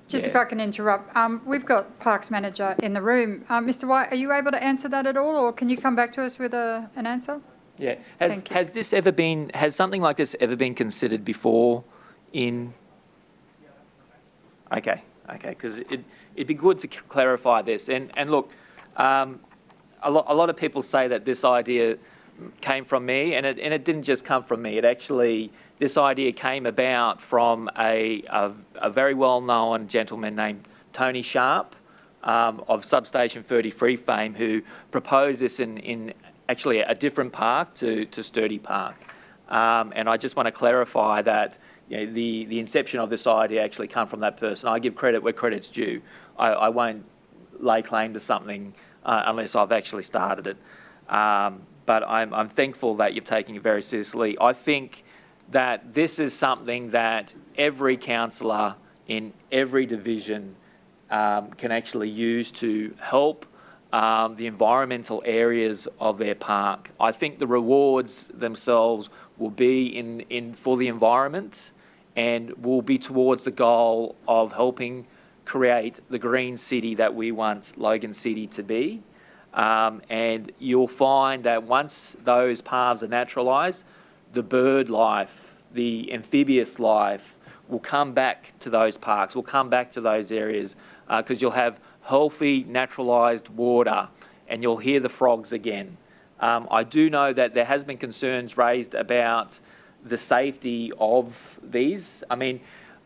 Just Yeah. if I can interrupt, we've got Parks Manager in the room. Mr White, are you able to answer that at all, or can you come back to us with an answer? Yeah. Thank you. Has something like this ever been considered before in? Okay, because it'd be good to clarify this. And look, a lot of people say that this idea came from me, and it didn't just come from me. It actually, this idea came about from a very well-known gentleman named Tony Sharp of Substation 33 fame, who proposed this in actually a different park to Sturdy Park. And I just want to clarify that the inception of this idea actually come from that person. I give credit where credit's due. I won't lay claim to something unless I've actually started it. But I'm thankful that you've taken it very seriously. I think that this is something that every councillor in every division can actually use to help the environmental areas of their park. I think the rewards themselves will be for the environment and will be towards the goal of helping create the green city that we want Logan City to be. And you'll find that once those paths are naturalised, the bird life, the amphibious life will come back to those parks, will come back to those areas, because you'll have healthy, naturalised water and you'll hear the frogs again. I do know that there has been concerns raised about the safety of these. I mean,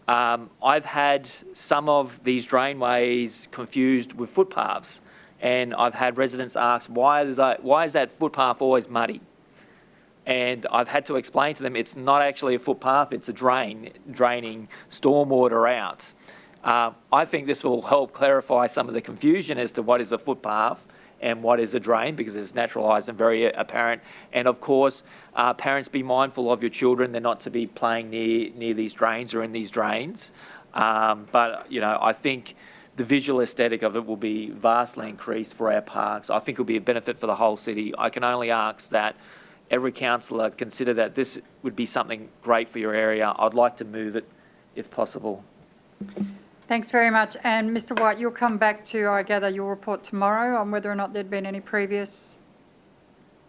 I've had some of these drainways confused with footpaths, and I've had residents ask, why is that footpath always muddy? And I've had to explain to them it's not actually a footpath, it's a draining stormwater out. I think this will help clarify some of the confusion as to what is a footpath and what is a drain, because it's naturalised and very apparent. And of course, parents, be mindful of your children. They're not to be playing near these drains or in these drains. But I think the visual aesthetic of it will be vastly increased for our parks. I think it will be a benefit for the whole city. I can only ask that every councillor consider that this would be something great for your area. I'd like to move it if possible. Thanks very much. And Mr White, you'll come back to, I gather, your report tomorrow on whether or not there'd been any previous,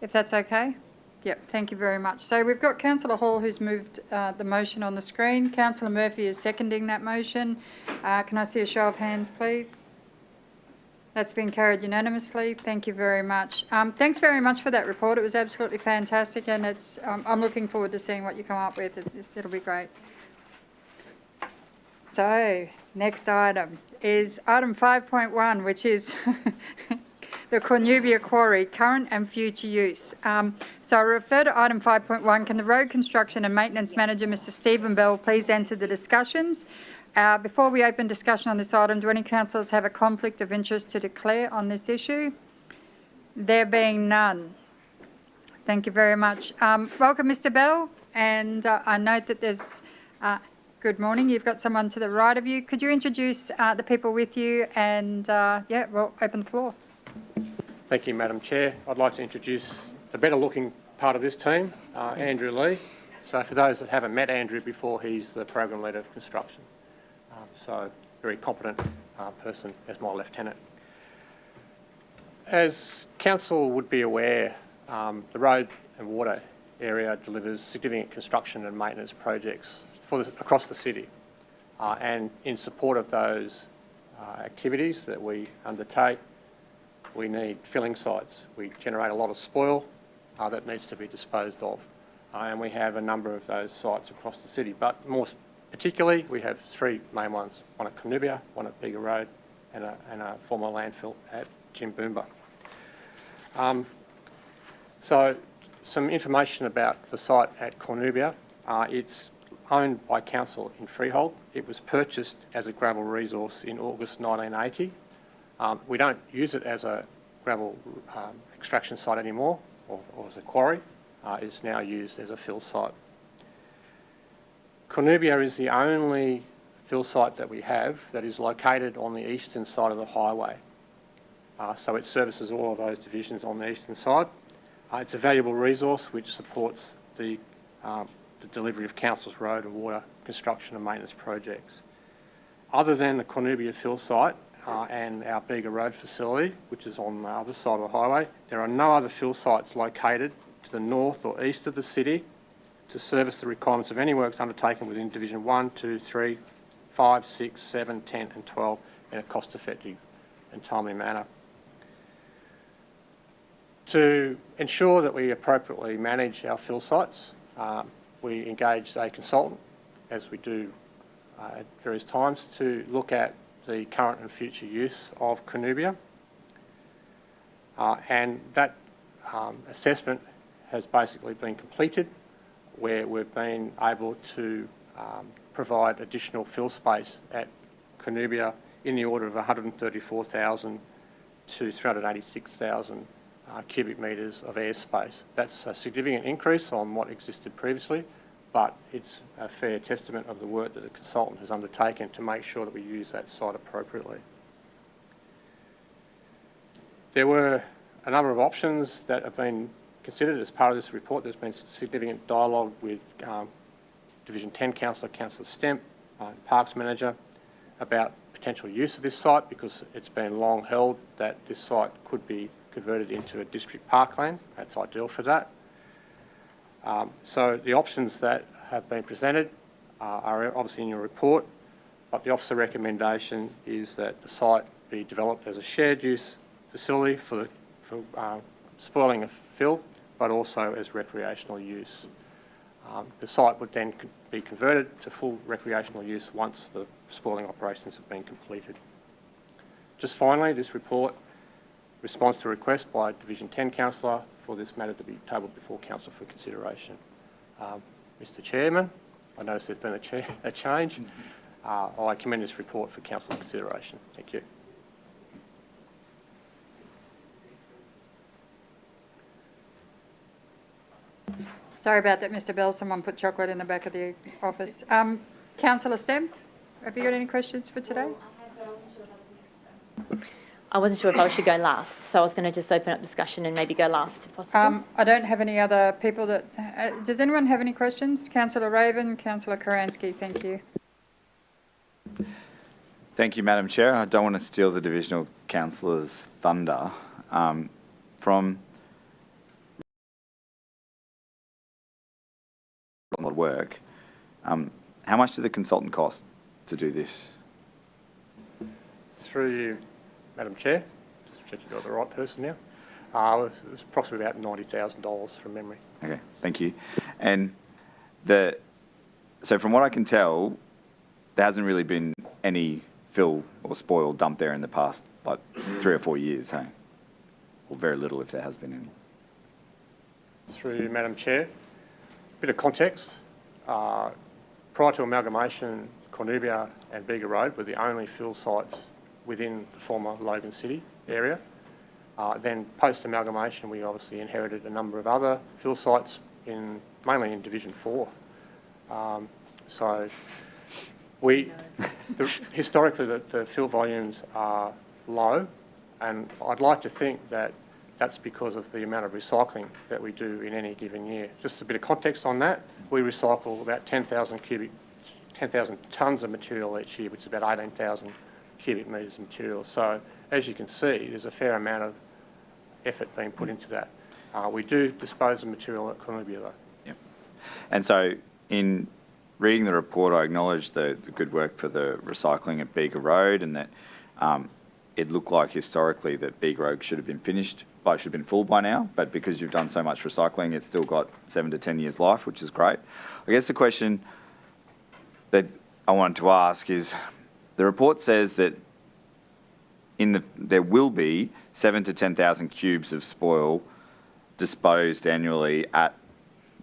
if that's okay? Yep, thank you very much. So we've got Councillor Hall who's moved the motion on the screen. Councillor Murphy is seconding that motion. Can I see a show of hands, please? That's been carried unanimously. Thank you very much. Thanks very much for that report. It was absolutely fantastic, and it's. I'm looking forward to seeing what you come up with. It'll be great. So, next item is item 5.1, which is the Cornubia Quarry, current and future use. So I refer to item 5.1. Can the Road Construction and Maintenance Manager, Mr Stephen Bell, please enter the discussions? Before we open discussion on this item, do any councillors have a conflict of interest to declare on this issue? There being none. Thank you very much. Welcome, Mr Bell, and I note that there's... good morning. You've got someone to the right of you. Could you introduce the people with you and, we'll open the floor. Thank you, Madam Chair. I'd like to introduce the better-looking part of this team, Andrew Lee. So for those that haven't met Andrew before, he's the Program Leader of Construction. So very competent person as my lieutenant. As Council would be aware, the road and water area delivers significant construction and maintenance projects across the city. And in support of those activities that we undertake, we need filling sites. We generate a lot of spoil that needs to be disposed of. And we have a number of those sites across the city. But more particularly, we have three main ones, one at Cornubia, one at Bega Road, and a former landfill at Jimboomba. So some information about the site at Cornubia. It's owned by council in freehold. It was purchased as a gravel resource in August 1980. We don't use it as a gravel extraction site anymore, or as a quarry. It's now used as a fill site. Cornubia is the only fill site that we have that is located on the eastern side of the highway. So it services all of those divisions on the eastern side. It's a valuable resource which supports the delivery of council's road and water construction and maintenance projects. Other than the Cornubia fill site and our Bega Road facility, which is on the other side of the highway, there are no other fill sites located to the north or east of the city to service the requirements of any works undertaken within Division 1, 2, 3, 5, 6, 7, 10 and 12 in a cost-effective and timely manner. To ensure that we appropriately manage our fill sites, we engaged a consultant, as we do at various times, to look at the current and future use of Cornubia. And that assessment has basically been completed, where we've been able to provide additional fill space at Cornubia in the order of 134,000 to 386,000 cubic metres of airspace. That's a significant increase on what existed previously, but it's a fair testament of the work that the consultant has undertaken to make sure that we use that site appropriately. There were a number of options that have been considered as part of this report. There's been significant dialogue with Division 10 Councillor, Councillor Stemp, Parks Manager, about potential use of this site, because it's been long held that this site could be converted into a district parkland. That's ideal for that. So the options that have been presented are obviously in your report, but the officer recommendation is that the site be developed as a shared use facility for spoiling of fill, but also as recreational use. The site would then be converted to full recreational use once the spoiling operations have been completed. Just finally, this report responds to a request by Division 10 Councillor for this matter to be tabled before Council for consideration. Mr Chairman, I notice there's been a change. I commend this report for Council's consideration. Thank you. Sorry about that, Mr Bell. Someone put chocolate in the back of the office. Councillor Stemp, have you got any questions for today? I wasn't sure if I should go last, so I was going to just open up discussion and maybe go last if possible. I don't have any other people that... does anyone have any questions? Councillor Raven, Councillor Karansky, thank you. Thank you, Madam Chair. I don't want to steal the Divisional Councillor's thunder. From a lot of work, how much did the consultant cost to do this? Through you, Madam Chair, just check you've got the right person now. It was approximately about $90,000 from memory. Okay, thank you. And so from what I can tell, there hasn't really been any fill or spoil dumped there in the past, like 3 or 4 years, hey? Or very little if there has been any. Through you, Madam Chair, a bit of context. Prior to amalgamation, Cornubia and Bega Road were the only fill sites within the former Logan City area. Then post-amalgamation, we obviously inherited a number of other fill sites, mainly in Division 4. So historically the fill volumes are low, and I'd like to think that that's because of the amount of recycling that we do in any given year. Just a bit of context on that, we recycle about 10,000 tonnes of material each year, which is about 18,000 cubic metres of material. So as you can see, there's a fair amount of effort being put into that. We do dispose of material at Cornubia though. Yep. And so in reading the report, I acknowledge the good work for the recycling at Bega Road, and that it looked like historically that Bega Road should have been finished, should have been full by now, but because you've done so much recycling, it's still got 7 to 10 years life, which is great. I guess the question that I wanted to ask is, the report says that there will be 7 to 10,000 cubes of spoil disposed annually at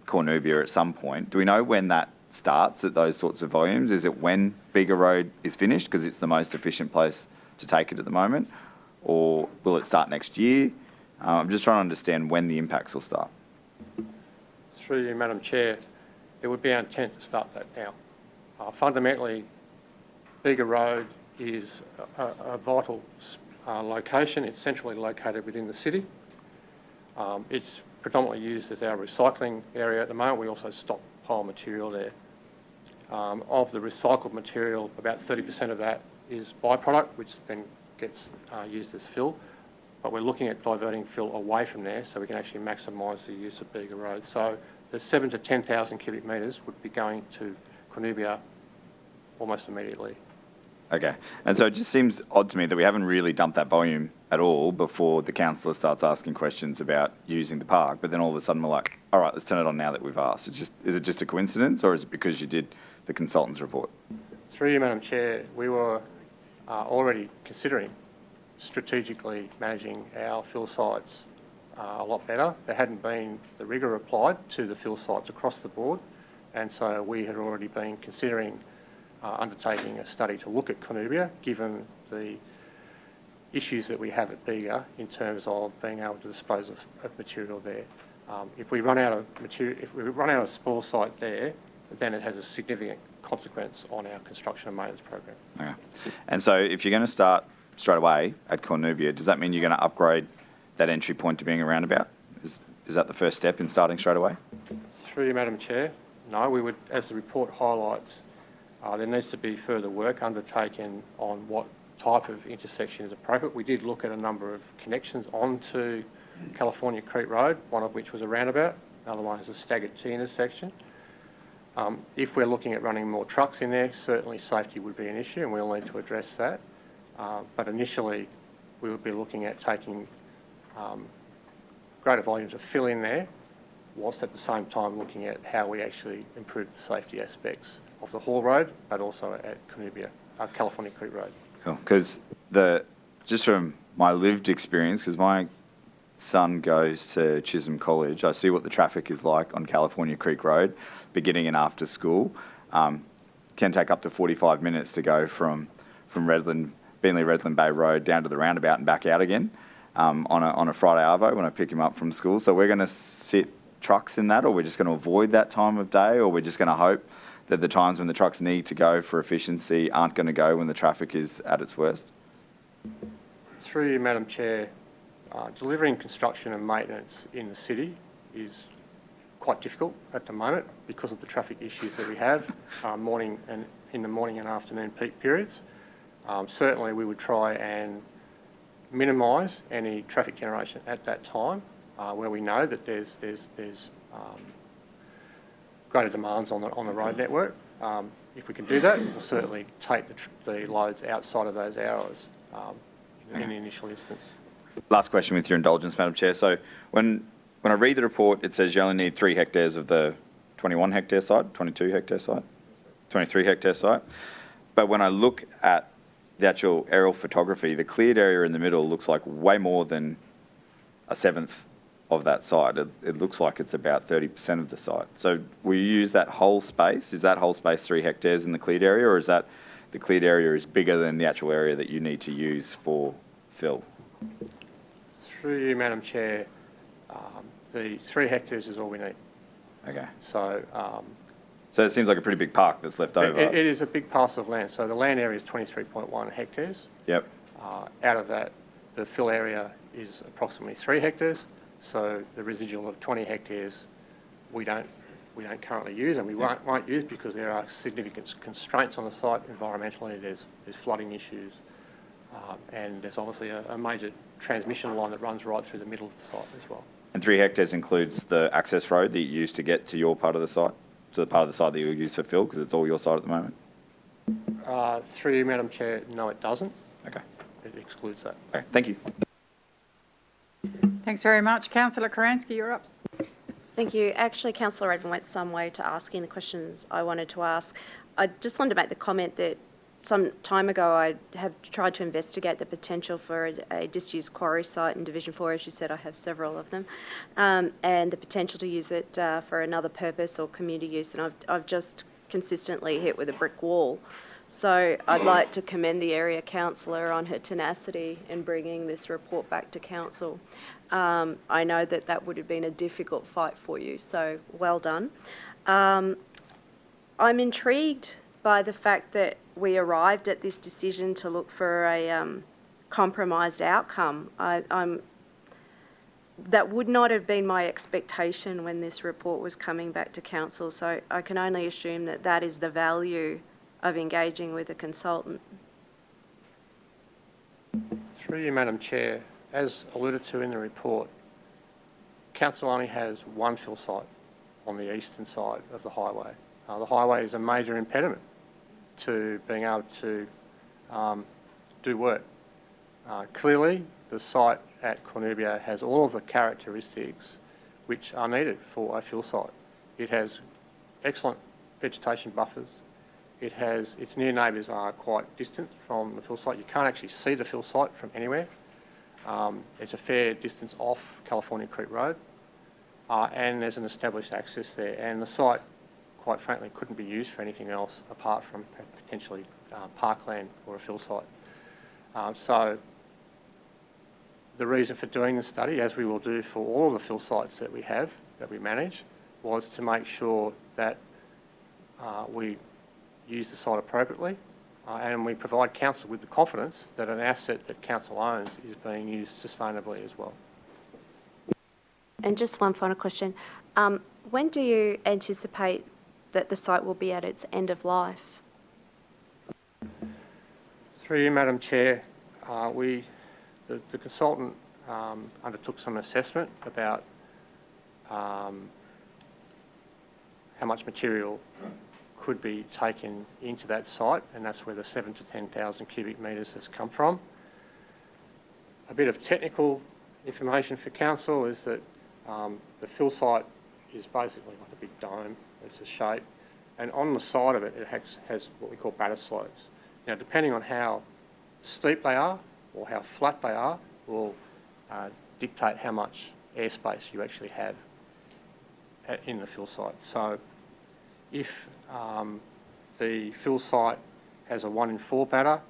Cornubia at some point. Do we know when that starts at those sorts of volumes? Is it when Bega Road is finished because it's the most efficient place to take it at the moment? Or will it start next year? I'm just trying to understand when the impacts will start. Through you, Madam Chair, it would be our intent to start that now. Fundamentally, Bega Road is a vital location. It's centrally located within the city. It's predominantly used as our recycling area at the moment. We also stockpile material there. Of the recycled material, about 30% of that is byproduct, which then gets used as fill. But we're looking at diverting fill away from there so we can actually maximise the use of Bega Road. So the 7,000 to 10,000 cubic metres would be going to Cornubia almost immediately. Okay. And so it just seems odd to me that we haven't really dumped that volume at all before the councillor starts asking questions about using the park. But then all of a sudden we're like, all right, let's turn it on now that we've asked. Is it just a coincidence, or is it because you did the consultant's report? Through you, Madam Chair, we were already considering strategically managing our fill sites a lot better. There hadn't been the rigour applied to the fill sites across the board, and so we had already been considering undertaking a study to look at Cornubia, given the issues that we have at Bega in terms of being able to dispose of material there. If we run out of material, if we run out of spoil site there, then it has a significant consequence on our construction and maintenance program. Okay. And so if you're going to start straight away at Cornubia, does that mean you're going to upgrade that entry point to being a roundabout? Is that the first step in starting straight away? Through you, Madam Chair, no, we would, as the report highlights, there needs to be further work undertaken on what type of intersection is appropriate. We did look at a number of connections onto California Creek Road, one of which was a roundabout, another one is a staggered T intersection. If we're looking at running more trucks in there, certainly safety would be an issue and we'll need to address that. But initially, we would be looking at taking greater volumes of fill in there, whilst at the same time looking at how we actually improve the safety aspects of the Hall Road, but also at Cornubia, California Creek Road. Cool. Because just from my lived experience, because my son goes to Chisholm College, I see what the traffic is like on California Creek Road, beginning and after school. Can take up to 45 minutes to go from Beenleigh-Redland Bay Road down to the roundabout and back out again on a Friday arvo when I pick him up from school. So we're going to sit trucks in that, or we're just going to avoid that time of day, or we're just going to hope that the times when the trucks need to go for efficiency aren't going to go when the traffic is at its worst? Through you, Madam Chair, delivering construction and maintenance in the city is quite difficult at the moment because of the traffic issues that we have in the morning and afternoon peak periods. Certainly we would try and minimise any traffic generation at that time where we know that there's greater demands on the road network. If we can do that, we'll certainly take the loads outside of those hours in the initial instance. Last question with your indulgence, Madam Chair. So when I read the report, it says you only need 3 hectares of the 21 hectare site, 22 hectare site, 23 hectare site. But when I look at the actual aerial photography, the cleared area in the middle looks like way more than a seventh of that site. It looks like it's about 30% of the site. So will you use that whole space? Is that whole space 3 hectares in the cleared area, or is that the cleared area is bigger than the actual area that you need to use for fill? Through you, Madam Chair, the 3 hectares is all we need. Okay. So it seems like a pretty big park that's left over. It is a big parcel of land. So the land area is 23.1 hectares. Yep. Out of that, the fill area is approximately 3 hectares. So the residual of 20 hectares we don't currently use, and we won't use because there are significant constraints on the site environmentally. There's flooding issues, and there's obviously a major transmission line that runs right through the middle of the site as well. And 3 hectares includes the access road that you use to get to your part of the site, to the part of the site that you'll use for fill, because it's all your site at the moment? Through you, Madam Chair, no, it doesn't. Okay. It excludes that. Okay, thank you. Thanks very much. Councillor Karansky, you're up. Thank you. Actually, Councillor Redman went some way to asking the questions I wanted to ask. I just wanted to make the comment that some time ago, I have tried to investigate the potential for a disused quarry site in Division 4. As you said, I have several of them, and the potential to use it for another purpose or community use, and I've just consistently hit with a brick wall. So I'd like to commend the area councillor on her tenacity in bringing this report back to council. I know that that would have been a difficult fight for you, so well done. I'm intrigued by the fact that we arrived at this decision to look for a compromised outcome. That would not have been my expectation when this report was coming back to council, so I can only assume that that is the value of engaging with a consultant. Through you, Madam Chair, as alluded to in the report, council only has one fill site on the eastern side of the highway. The highway is a major impediment to being able to do work. Clearly, the site at Cornubia has all of the characteristics which are needed for a fill site. It has excellent vegetation buffers. Its near neighbours are quite distant from the fill site. You can't actually see the fill site from anywhere. It's a fair distance off California Creek Road, and there's an established access there. And the site, quite frankly, couldn't be used for anything else apart from potentially parkland or a fill site. So the reason for doing the study, as we will do for all of the fill sites that we have, that we manage, was to make sure that we use the site appropriately, and we provide council with the confidence that an asset that council owns is being used sustainably as well. And just one final question. When do you anticipate that the site will be at its end of life? Through you, Madam Chair, the consultant undertook some assessment about how much material could be taken into that site, and that's where the 7,000 to 10,000 cubic metres has come from. A bit of technical information for council is that the fill site is basically like a big dome. It's a shape, and on the side of it, it has what we call batter slopes. Now, depending on how steep they are or how flat they are, will dictate how much airspace you actually have in the fill site. So if the fill site has a 1 in 4 batter,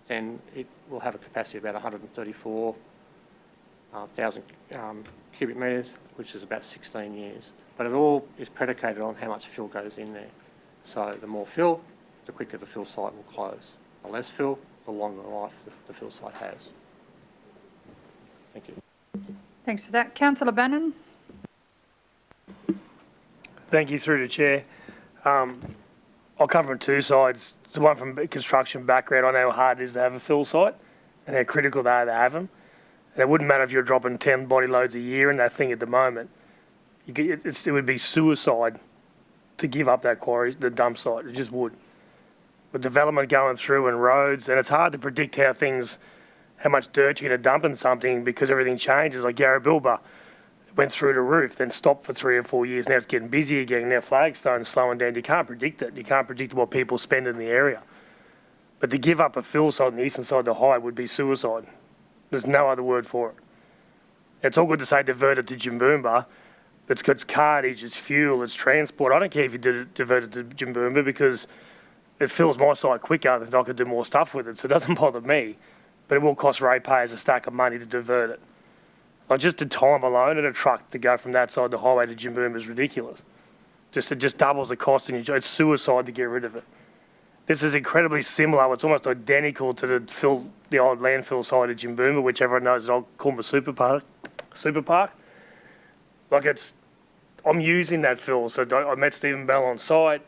then it will have a capacity of about 134,000 cubic metres, which is about 16 years. But it all is predicated on how much fill goes in there. So the more fill, the quicker the fill site will close. The less fill, the longer life the fill site has. Thank you. Thanks for that. Councillor Bannon. Thank you, through the chair. I'll come from two sides. The one from a construction background, I know how hard it is to have a fill site and how critical they are to have them. And it wouldn't matter if you're dropping 10 body loads a year in that thing at the moment. It would be suicide to give up that quarry, the dump site. It just would. With development going through and roads, and it's hard to predict how much dirt you're going to dump in something because everything changes. Like Yarrabilba went through the roof, then stopped for 3 or 4 years. Now it's getting busy again. Now Flagstone's slowing down. You can't predict it. You can't predict what people spend in the area. But to give up a fill site on the eastern side of the high would be suicide. There's no other word for it. It's all good to say divert it to Jimboomba, but it's cartage, it's fuel, it's transport. I don't care if you divert it to Jimboomba because it fills my site quicker and I could do more stuff with it, so it doesn't bother me. But it will cost ratepayers a stack of money to divert it. Like just the time alone in a truck to go from that side of the highway to Jimboomba is ridiculous. It just doubles the cost and it's suicide to get rid of it. This is incredibly similar. It's almost identical to the old landfill site of Jimboomba, which everyone knows is old Coomba Super Park. Like I'm using that fill. So I met Stephen Bell on site.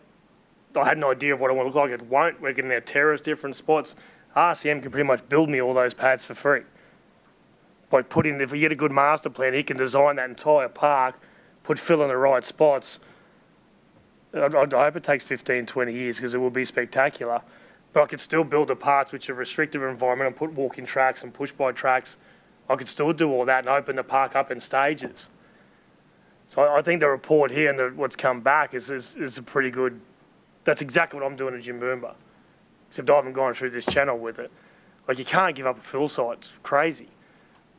I had an idea of what I want to look like. It won't. We're getting our terrace different spots. RCM can pretty much build me all those pads for free. By if we get a good master plan, he can design that entire park, put fill in the right spots. I hope it takes 15, 20 years because it will be spectacular. But I could still build the parts which are restrictive environment and put walking tracks and push-by tracks. I could still do all that and open the park up in stages. So I think the report here and what's come back is a pretty good. That's exactly what I'm doing at Jimboomba. except I haven't gone through this channel with it. Like, you can't give up a fill site, it's crazy.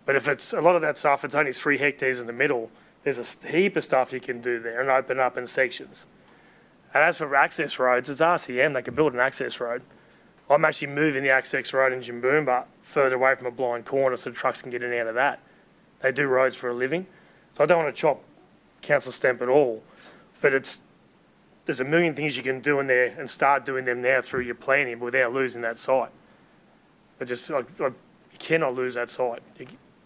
But if it's a lot of that stuff, it's only 3 hectares in the middle, there's a heap of stuff you can do there and open up in sections. And as for access roads, it's RCM, they can build an access road. I'm actually moving the access road in Jimboomba further away from a blind corner so the trucks can get in and out of that. They do roads for a living. So I don't want to chop Councillor Stemp at all, but there's a million things you can do in there and start doing them now through your planning without losing that site. You cannot lose that site.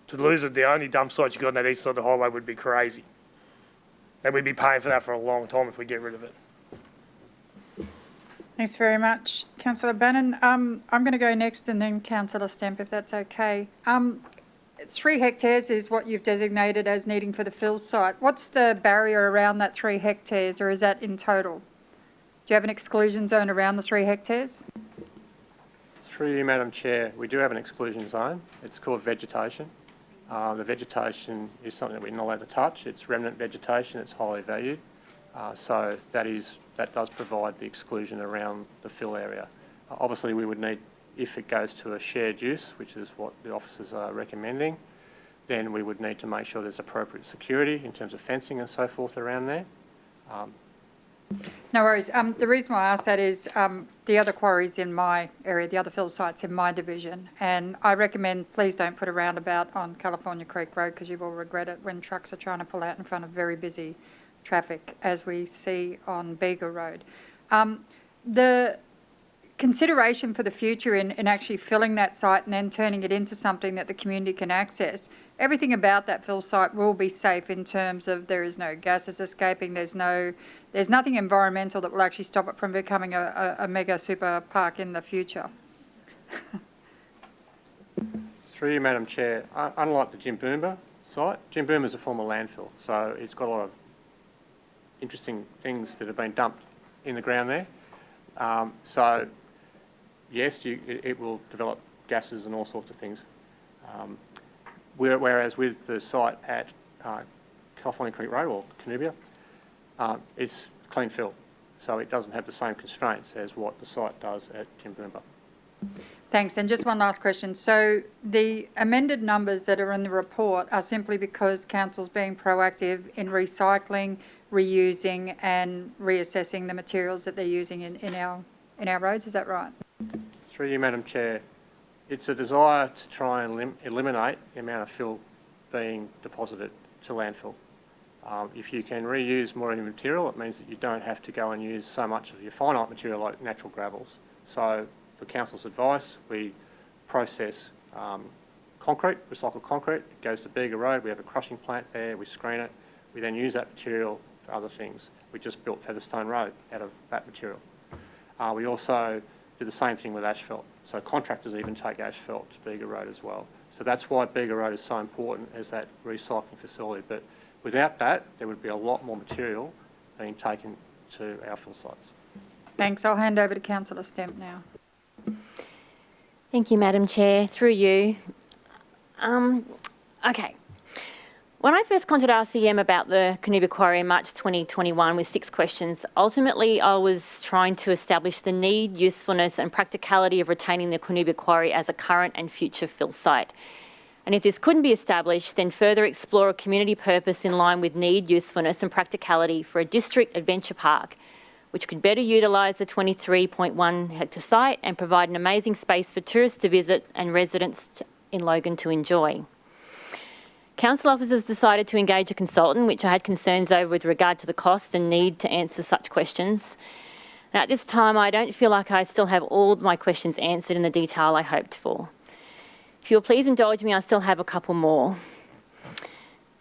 To lose it, the only dump site you got on that east side of the highway would be crazy. And we'd be paying for that for a long time if we get rid of it. Thanks very much, Councillor Bannon. I'm going to go next and then Councillor Stemp, if that's okay. 3 hectares is what you've designated as needing for the fill site. What's the barrier around that 3 hectares, or is that in total? Do you have an exclusion zone around the 3 hectares? Through you, Madam Chair, we do have an exclusion zone. It's called vegetation. The vegetation is something that we're not allowed to touch. It's remnant vegetation. It's highly valued. So that does provide the exclusion around the fill area. Obviously, we would need, if it goes to a shared use, which is what the officers are recommending, then we would need to make sure there's appropriate security in terms of fencing and so forth around there. No worries. The reason why I ask that is the other quarries in my area, the other fill sites in my division, and I recommend please don't put a roundabout on California Creek Road because you will regret it when trucks are trying to pull out in front of very busy traffic, as we see on Bega Road. The consideration for the future in actually filling that site and then turning it into something that the community can access, everything about that fill site will be safe in terms of there is no gases escaping, there's nothing environmental that will actually stop it from becoming a mega super park in the future. Through you, Madam Chair, unlike the Jimboomba site, Jimboomba is a former landfill, so it's got a lot of interesting things that have been dumped in the ground there. So, yes, it will develop gases and all sorts of things. Whereas with the site at California Creek Road, or Canubia, it's clean fill, so it doesn't have the same constraints as what the site does at Jimboomba. Thanks. And just one last question. So the amended numbers that are in the report are simply because Council's being proactive in recycling, reusing and reassessing the materials that they're using in our roads, is that right? Through you, Madam Chair, it's a desire to try and eliminate the amount of fill being deposited to landfill. If you can reuse more of your material, it means that you don't have to go and use so much of your finite material like natural gravels. So for Council's advice, we process concrete, recycled concrete. It goes to Bega Road. We have a crushing plant there. We screen it. We then use that material for other things. We just built Featherstone Road out of that material. We also do the same thing with asphalt. So contractors even take asphalt to Bega Road as well. So that's why Bega Road is so important as that recycling facility. But without that, there would be a lot more material being taken to our fill sites. Thanks. I'll hand over to Councillor Stemp now. Thank you, Madam Chair. Through you. Okay. When I first contacted RCM about the Canubia Quarry in March 2021 with 6 questions, ultimately I was trying to establish the need, usefulness and practicality of retaining the Canubia Quarry as a current and future fill site. And if this couldn't be established, then further explore a community purpose in line with need, usefulness and practicality for a district adventure park, which could better utilise the 23.1 hectare site and provide an amazing space for tourists to visit and residents in Logan to enjoy. Council officers decided to engage a consultant, which I had concerns over with regard to the cost and need to answer such questions. And at this time, I don't feel like I still have all my questions answered in the detail I hoped for. If you'll please indulge me, I still have a couple more.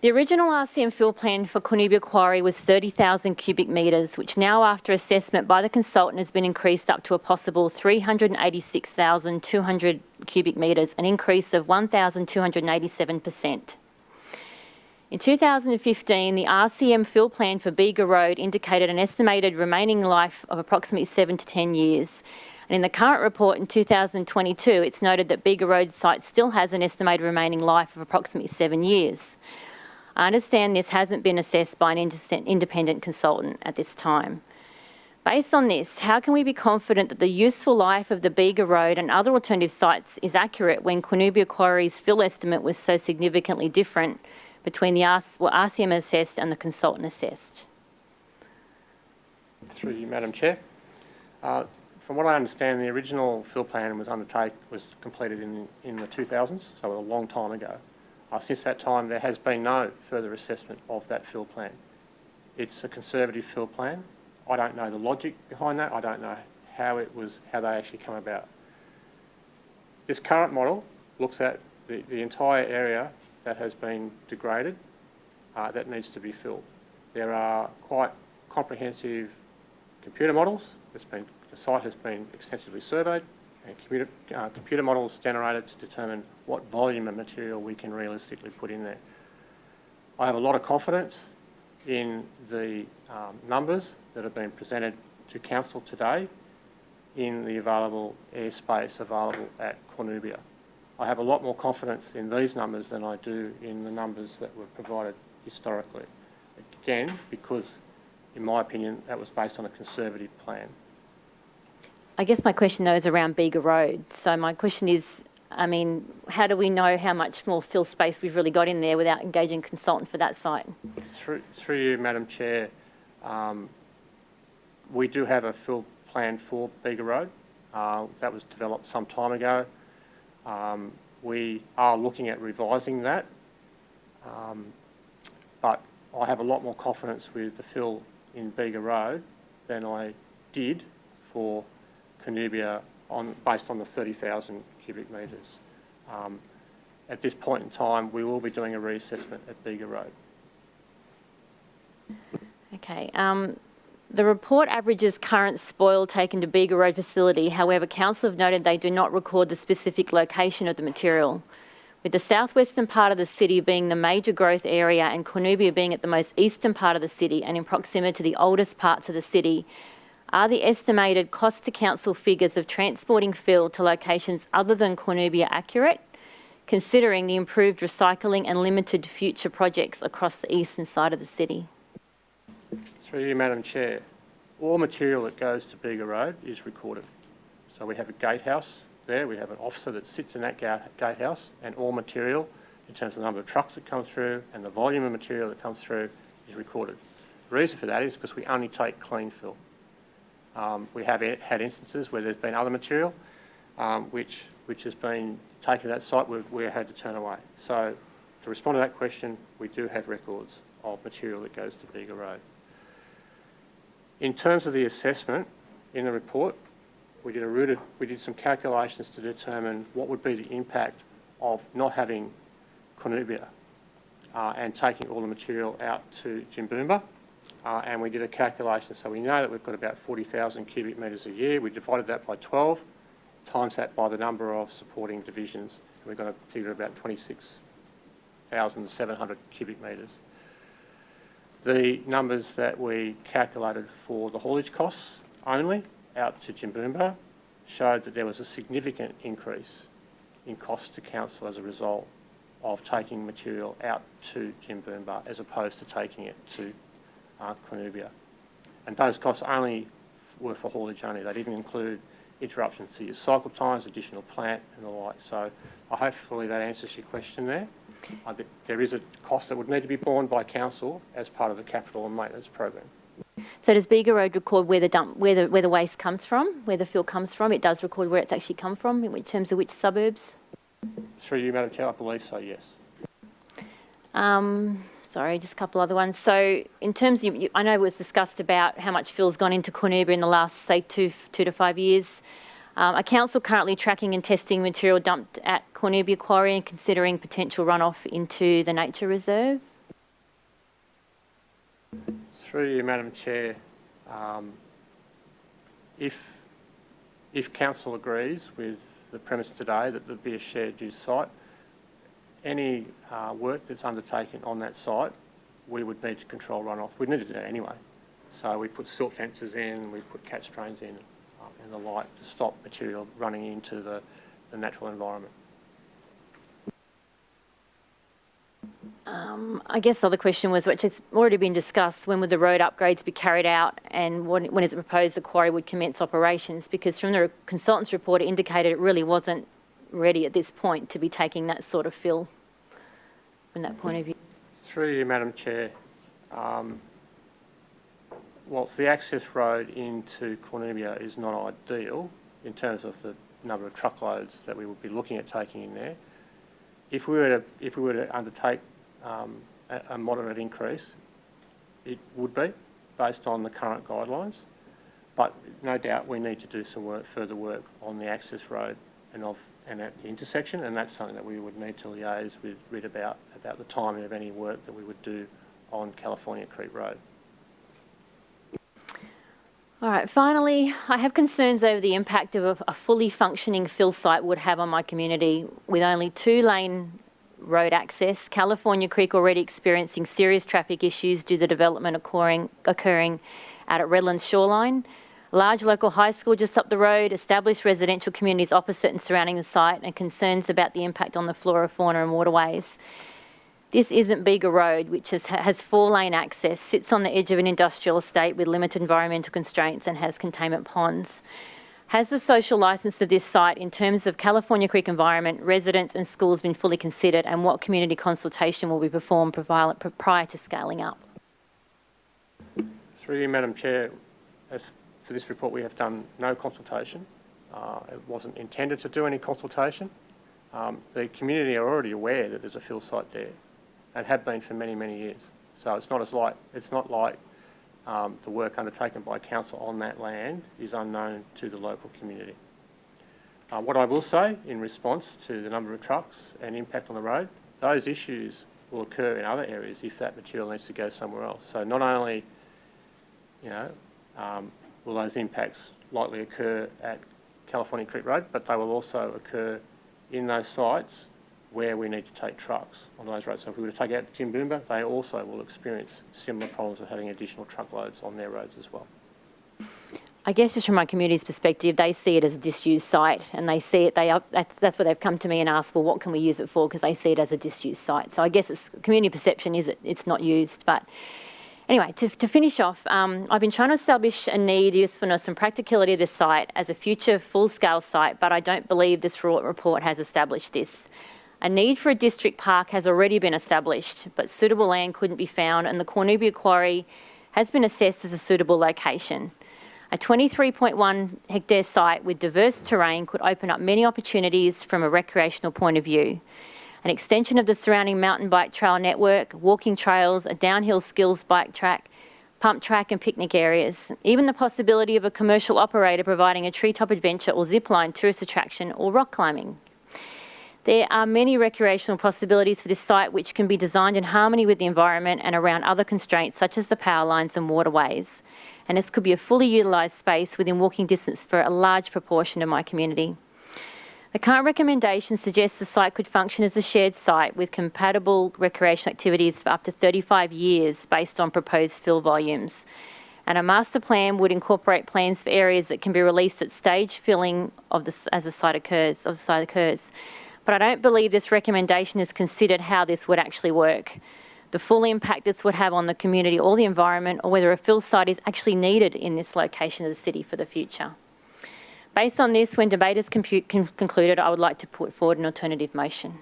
The original RCM fill plan for Canubia Quarry was 30,000 cubic metres, which now after assessment by the consultant has been increased up to a possible 386,200 cubic metres, an increase of 1,287%. In 2015, the RCM fill plan for Bega Road indicated an estimated remaining life of approximately 7 to 10 years. And in the current report in 2022, it's noted that Bega Road site still has an estimated remaining life of approximately 7 years. I understand this hasn't been assessed by an independent consultant at this time. Based on this, how can we be confident that the useful life of the Bega Road and other alternative sites is accurate when Cornubia Quarry's fill estimate was so significantly different between the RCM assessed and the consultant assessed? Through you, Madam Chair. From what I understand, the original fill plan was completed in the 2000s, so a long time ago. Since that time, there has been no further assessment of that fill plan. It's a conservative fill plan. I don't know the logic behind that. I don't know how they actually come about. This current model looks at the entire area that has been degraded that needs to be filled. There are quite comprehensive computer models. The site has been extensively surveyed and computer models generated to determine what volume of material we can realistically put in there. I have a lot of confidence in the numbers that have been presented to Council today in the available airspace available at Cornubia. I have a lot more confidence in these numbers than I do in the numbers that were provided historically. Again, because in my opinion, that was based on a conservative plan. I guess my question though is around Bega Road. So my question is, I mean, how do we know how much more fill space we've really got in there without engaging a consultant for that site? Through you, Madam Chair, we do have a fill plan for Bega Road. That was developed some time ago. We are looking at revising that, but I have a lot more confidence with the fill in Bega Road than I did for Cornubia based on the 30,000 cubic metres. At this point in time, we will be doing a reassessment at Bega Road. Okay. The report averages current spoil taken to Bega Road facility. However, Council have noted they do not record the specific location of the material. With the southwestern part of the city being the major growth area and Cornubia being at the most eastern part of the city and in proximity to the oldest parts of the city, are the estimated cost to Council figures of transporting fill to locations other than Cornubia accurate, considering the improved recycling and limited future projects across the eastern side of the city? Through you, Madam Chair, all material that goes to Bega Road is recorded. So we have a gatehouse there, we have an officer that sits in that gatehouse, and all material, in terms of the number of trucks that come through and the volume of material that comes through, is recorded. The reason for that is because we only take clean fill. We have had instances where there's been other material which has been taken to that site we've had to turn away. So to respond to that question, we do have records of material that goes to Bega Road. In terms of the assessment in the report, we did some calculations to determine what would be the impact of not having Cornubia and taking all the material out to Jimboomba. And we did a calculation, so we know that we've got about 40,000 cubic metres a year. We divided that by 12, times that by the number of supporting divisions, and we've got a figure of about 26,700 cubic metres. The numbers that we calculated for the haulage costs only out to Jimboomba showed that there was a significant increase in costs to Council as a result of taking material out to Jimboomba as opposed to taking it to Cornubia. And those costs only were for haulage only. They didn't include interruptions to your cycle times, additional plant and the like. So hopefully that answers your question there. There is a cost that would need to be borne by Council as part of the capital and maintenance program. So does Bega Road record where the waste comes from, where the fuel comes from? It does record where it's actually come from, in terms of which suburbs? Through you, Madam Chair, I believe so, yes. Sorry, just a couple other ones. So in terms of, I know it was discussed about how much fuel's gone into Cornubia in the last, say, two to 5 years. Are Council currently tracking and testing material dumped at Cornubia Quarry and considering potential runoff into the nature reserve? Through you, Madam Chair, if Council agrees with the premise today that there'd be a shared use site, any work that's undertaken on that site, we would need to control runoff. We'd need to do that anyway. So we put silt fences in, we put catch drains in and the like to stop material running into the natural environment. I guess the other question was, which has already been discussed, when would the road upgrades be carried out and when is it proposed the quarry would commence operations? Because from the consultant's report, it indicated it really wasn't ready at this point to be taking that sort of fill from that point of view. Through you, Madam Chair, whilst the access road into Cornubia is not ideal in terms of the number of truckloads that we would be looking at taking in there, if we were to undertake a moderate increase, it would be based on the current guidelines. But no doubt we need to do some further work on the access road and at the intersection, and that's something that we would need to liaise with RID about the timing of any work that we would do on California Creek Road. All right, finally, I have concerns over the impact of a fully functioning fill site would have on my community with only 2-lane road access, California Creek already experiencing serious traffic issues due to development occurring out at Redlands shoreline, a large local high school just up the road, established residential communities opposite and surrounding the site, and concerns about the impact on the flora, fauna and waterways. This isn't Bega Road, which has 4-lane access, sits on the edge of an industrial estate with limited environmental constraints and has containment ponds. Has the social licence of this site in terms of California Creek environment, residents and schools been fully considered, and what community consultation will be performed prior to scaling up? Through you, Madam Chair, as for this report we have done no consultation. It wasn't intended to do any consultation. The community are already aware that there's a fill site there and have been for many, many years. So it's not like the work undertaken by council on that land is unknown to the local community. What I will say in response to the number of trucks and impact on the road, those issues will occur in other areas if that material needs to go somewhere else. So not only, will those impacts likely occur at California Creek Road, but they will also occur in those sites where we need to take trucks on those roads. So if we were to take out Timboomba, they also will experience similar problems of having additional truckloads on their roads as well. I guess just from my community's perspective, they see it as a disused site and they see it, that's where they've come to me and asked, well, what can we use it for? Because they see it as a disused site. So I guess it's community perception is it's not used. But anyway, to finish off, I've been trying to establish a need, usefulness and practicality of this site as a future full-scale site, but I don't believe this report has established this. A need for a district park has already been established, but suitable land couldn't be found, and the Cornubia Quarry has been assessed as a suitable location. A 23.1 hectare site with diverse terrain could open up many opportunities from a recreational point of view. An extension of the surrounding mountain bike trail network, walking trails, a downhill skills bike track, pump track and picnic areas, even the possibility of a commercial operator providing a treetop adventure or zipline tourist attraction or rock climbing. There are many recreational possibilities for this site which can be designed in harmony with the environment and around other constraints such as the power lines and waterways. And this could be a fully utilised space within walking distance for a large proportion of my community. The current recommendation suggests the site could function as a shared site with compatible recreational activities for up to 35 years based on proposed fill volumes. And a master plan would incorporate plans for areas that can be released at stage filling as the site occurs. But I don't believe this recommendation has considered how this would actually work, the full impact this would have on the community or the environment, or whether a fill site is actually needed in this location of the city for the future. Based on this, when debate is concluded, I would like to put forward an alternative motion.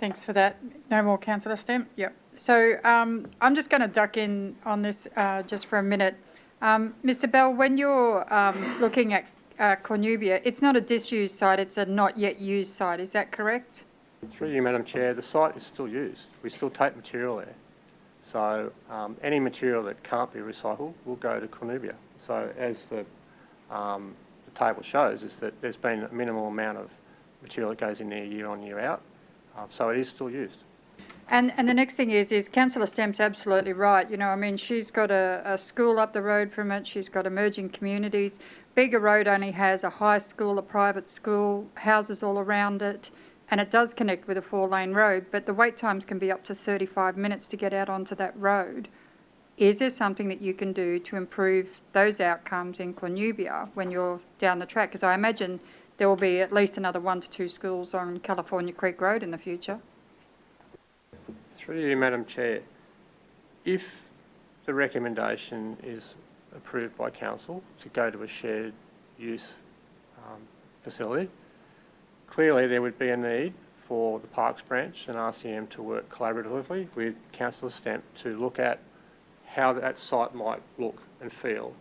Thanks for that. No more, Councillor Stamp? Yep. So I'm just going to duck in on this just for a minute. Mr Bell, when you're looking at Cornubia, it's not a disused site, it's a not yet used site, is that correct? Through you, Madam Chair, the site is still used. We still take material there. So any material that can't be recycled will go to Cornubia. So as the table shows, is that there's been a minimal amount of material that goes in there year on, year out. So it is still used. And the next thing is Councillor Stamp's absolutely right. You know, I mean, she's got a school up the road from it. She's got emerging communities. Bega Road only has a high school, a private school, houses all around it, and it does connect with a 4-lane road, but the wait times can be up to 35 minutes to get out onto that road. Is there something that you can do to improve those outcomes in Cornubia when you're down the track? Because I imagine there will be at least another 1 to 2 schools on California Creek Road in the future. Through you, Madam Chair, if the recommendation is approved by council to go to a shared use facility, clearly there would be a need for the Parks branch and RCM to work collaboratively with Councillor Stemp to look at how that site might look and feel,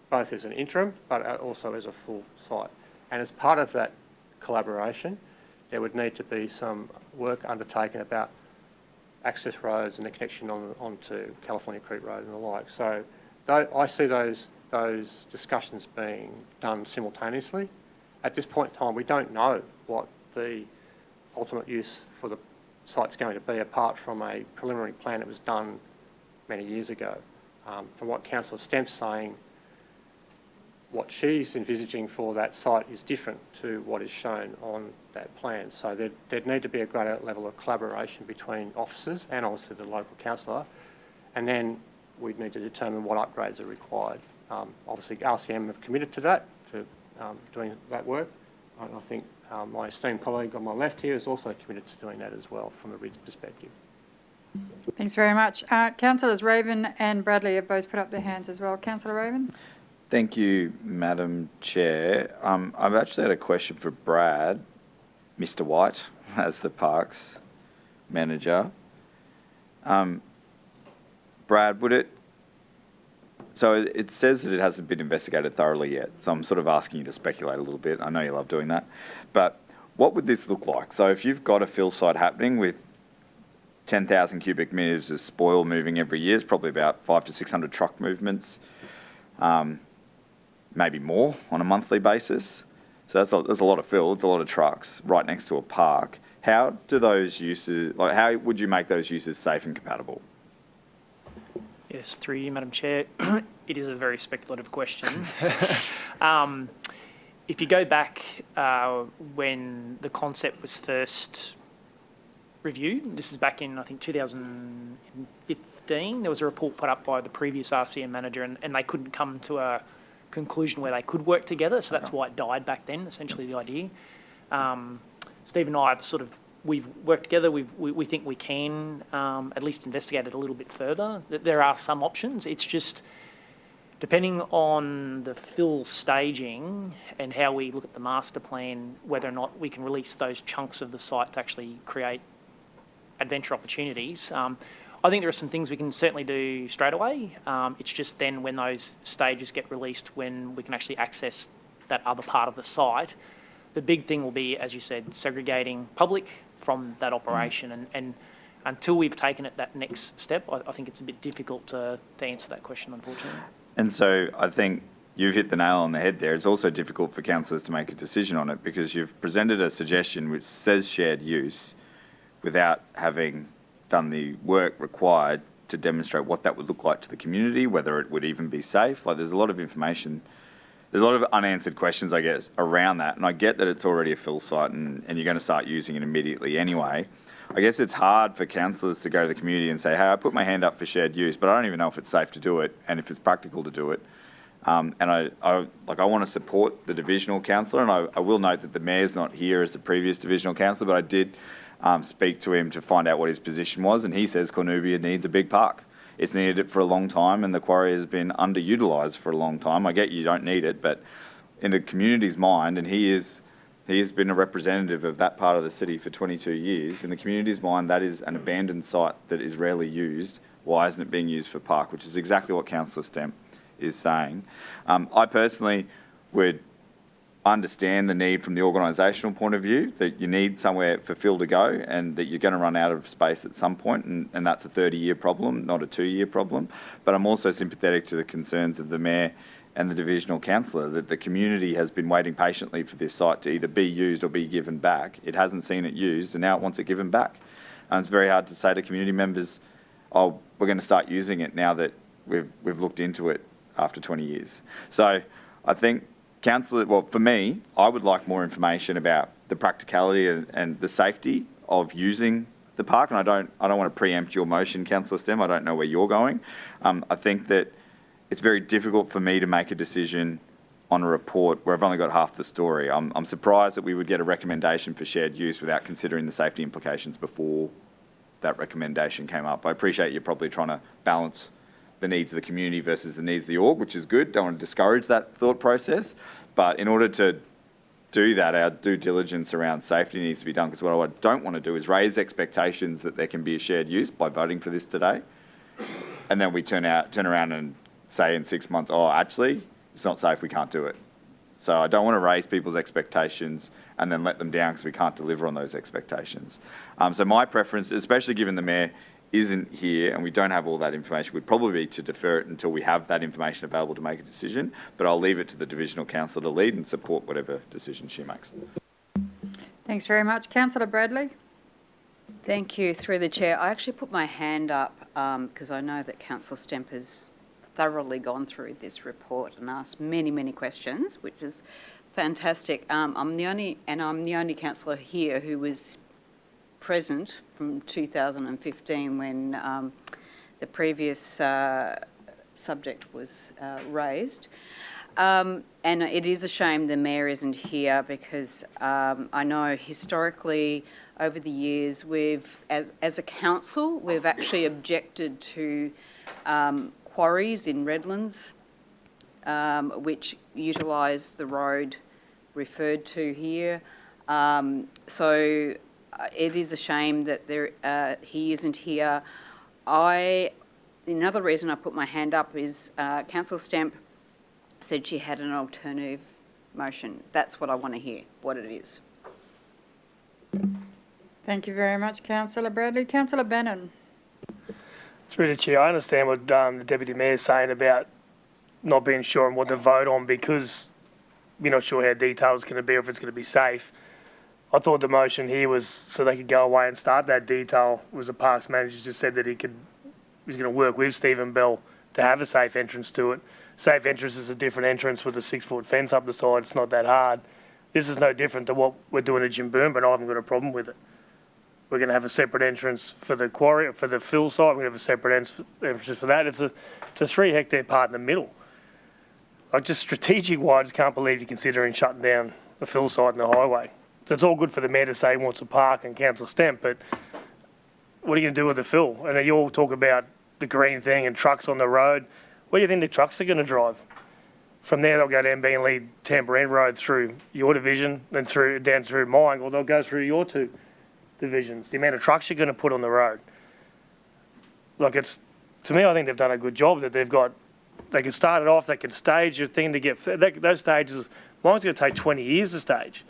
both as an interim but also as a full site. And as part of that collaboration, there would need to be some work undertaken about access roads and the connection onto California Creek Road and the like. So I see those discussions being done simultaneously. At this point in time, we don't know what the ultimate use for the site's going to be, apart from a preliminary plan that was done many years ago. From what Councillor Stemp's saying, what she's envisaging for that site is different to what is shown on that plan. So there'd need to be a greater level of collaboration between officers and obviously the local councillor, and then we'd need to determine what upgrades are required. Obviously, RCM have committed to that, to doing that work. And I think my esteemed colleague on my left here is also committed to doing that as well from a RIDS perspective. Thanks very much. Councillors Raven and Bradley have both put up their hands as well. Councillor Raven? Thank you, Madam Chair. I've actually had a question for Brad, Mr. White, as the Parks Manager. Brad, so it says that it hasn't been investigated thoroughly yet, so I'm sort of asking you to speculate a little bit. I know you love doing that. But what would this look like? So if you've got a fill site happening with 10,000 cubic metres of spoil moving every year, it's probably about 500 to 600 truck movements, maybe more on a monthly basis. So there's a lot of fill, it's a lot of trucks right next to a park. How do those uses, how would you make those uses safe and compatible? Yes, through you, Madam Chair. It is a very speculative question. If you go back when the concept was first reviewed, this is back in, I think, 2015, there was a report put up by the previous RCM manager, and they couldn't come to a conclusion where they could work together, so that's why it died back then, essentially the idea. Steve and I have we've worked together, we think we can at least investigate it a little bit further. There are some options, it's just depending on the fill staging and how we look at the master plan, whether or not we can release those chunks of the site to actually create adventure opportunities. I think there are some things we can certainly do straight away. It's just then when those stages get released, when we can actually access that other part of the site. The big thing will be, as you said, segregating public from that operation. And until we've taken it that next step, I think it's a bit difficult to answer that question, unfortunately. And so I think you've hit the nail on the head there. It's also difficult for councillors to make a decision on it because you've presented a suggestion which says shared use without having done the work required to demonstrate what that would look like to the community, whether it would even be safe. There's a lot of information, there's a lot of unanswered questions, I guess, around that. And I get that it's already a fill site and you're going to start using it immediately anyway. I guess it's hard for councillors to go to the community and say, hey, I put my hand up for shared use, but I don't even know if it's safe to do it and if it's practical to do it. And I want to support the divisional councillor, and I will note that the mayor's not here as the previous divisional councillor, but I did speak to him to find out what his position was, and he says Cornubia needs a big park. It's needed it for a long time, and the quarry has been underutilised for a long time. I get you don't need it, but in the community's mind, and he has been a representative of that part of the city for 22 years, in the community's mind, that is an abandoned site that is rarely used. Why isn't it being used for park? Which is exactly what Councillor Stemp is saying. I personally would understand the need from the organisational point of view, that you need somewhere for Phil to go and that you're going to run out of space at some point, and that's a 30-year problem, not a 2-year problem. But I'm also sympathetic to the concerns of the mayor and the divisional councillor, that the community has been waiting patiently for this site to either be used or be given back. It hasn't seen it used and now it wants it given back. And it's very hard to say to community members, oh, we're going to start using it now that we've looked into it after 20 years. So I think for me, I would like more information about the practicality and the safety of using the park. And I don't want to preempt your motion, Councillor Stem. I don't know where you're going. I think that it's very difficult for me to make a decision on a report where I've only got half the story. I'm surprised that we would get a recommendation for shared use without considering the safety implications before that recommendation came up. I appreciate you're probably trying to balance the needs of the community versus the needs of the org, which is good. Don't want to discourage that thought process. But in order to do that, our due diligence around safety needs to be done, because what I don't want to do is raise expectations that there can be a shared use by voting for this today. And then we turn around and say in 6 months, oh, actually, it's not safe, we can't do it. So I don't want to raise people's expectations and then let them down because we can't deliver on those expectations. So my preference, especially given the Mayor isn't here and we don't have all that information, would probably be to defer it until we have that information available to make a decision. But I'll leave it to the Divisional Councillor to lead and support whatever decision she makes. Thanks very much. Councillor Bradley? Thank you. Through the chair, I actually put my hand up because I know that Councillor Stemp has thoroughly gone through this report and asked many, many questions, which is fantastic. I'm the only councillor here who was present from 2015 when the previous subject was raised. And it is a shame the Mayor isn't here because I know historically over the years as a council, we've actually objected to quarries in Redlands which utilise the road referred to here. So it is a shame that he isn't here. Another reason I put my hand up is Councillor Stemp said she had an alternative motion. That's what I want to hear, what it is. Thank you very much, Councillor Bradley. Councillor Bannon? Through the chair, I understand what the Deputy Mayor is saying about not being sure on what to vote on because we're not sure how detailed it's going to be or if it's going to be safe. I thought the motion here was so they could go away and start that detail. It was the Parks Manager just said that he's going to work with Stephen Bell to have a safe entrance to it. Safe entrance is a different entrance with a 6-foot fence up the side. It's not that hard. This is no different to what we're doing at Jimboom, but I haven't got a problem with it. We're going to have a separate entrance for the quarry, for the fill site. We're going to have a separate entrance for that. It's a 3-hectare part in the middle. Like just strategic-wise, I just can't believe you're considering shutting down the fill site and the highway. So it's all good for the Mayor to say he wants a park and Councillor Stemp, but what are you going to do with the fill? And you all talk about the green thing and trucks on the road. Where do you think the trucks are going to drive? From there, they'll go down Beenleigh, Tambourine Road through your division and down through mine, or they'll go through your two divisions. The amount of trucks you're going to put on the road. Like to me, I think they've done a good job that they can start it off, they can stage your thing to get, those stages, mine's going to take 20 years to stage.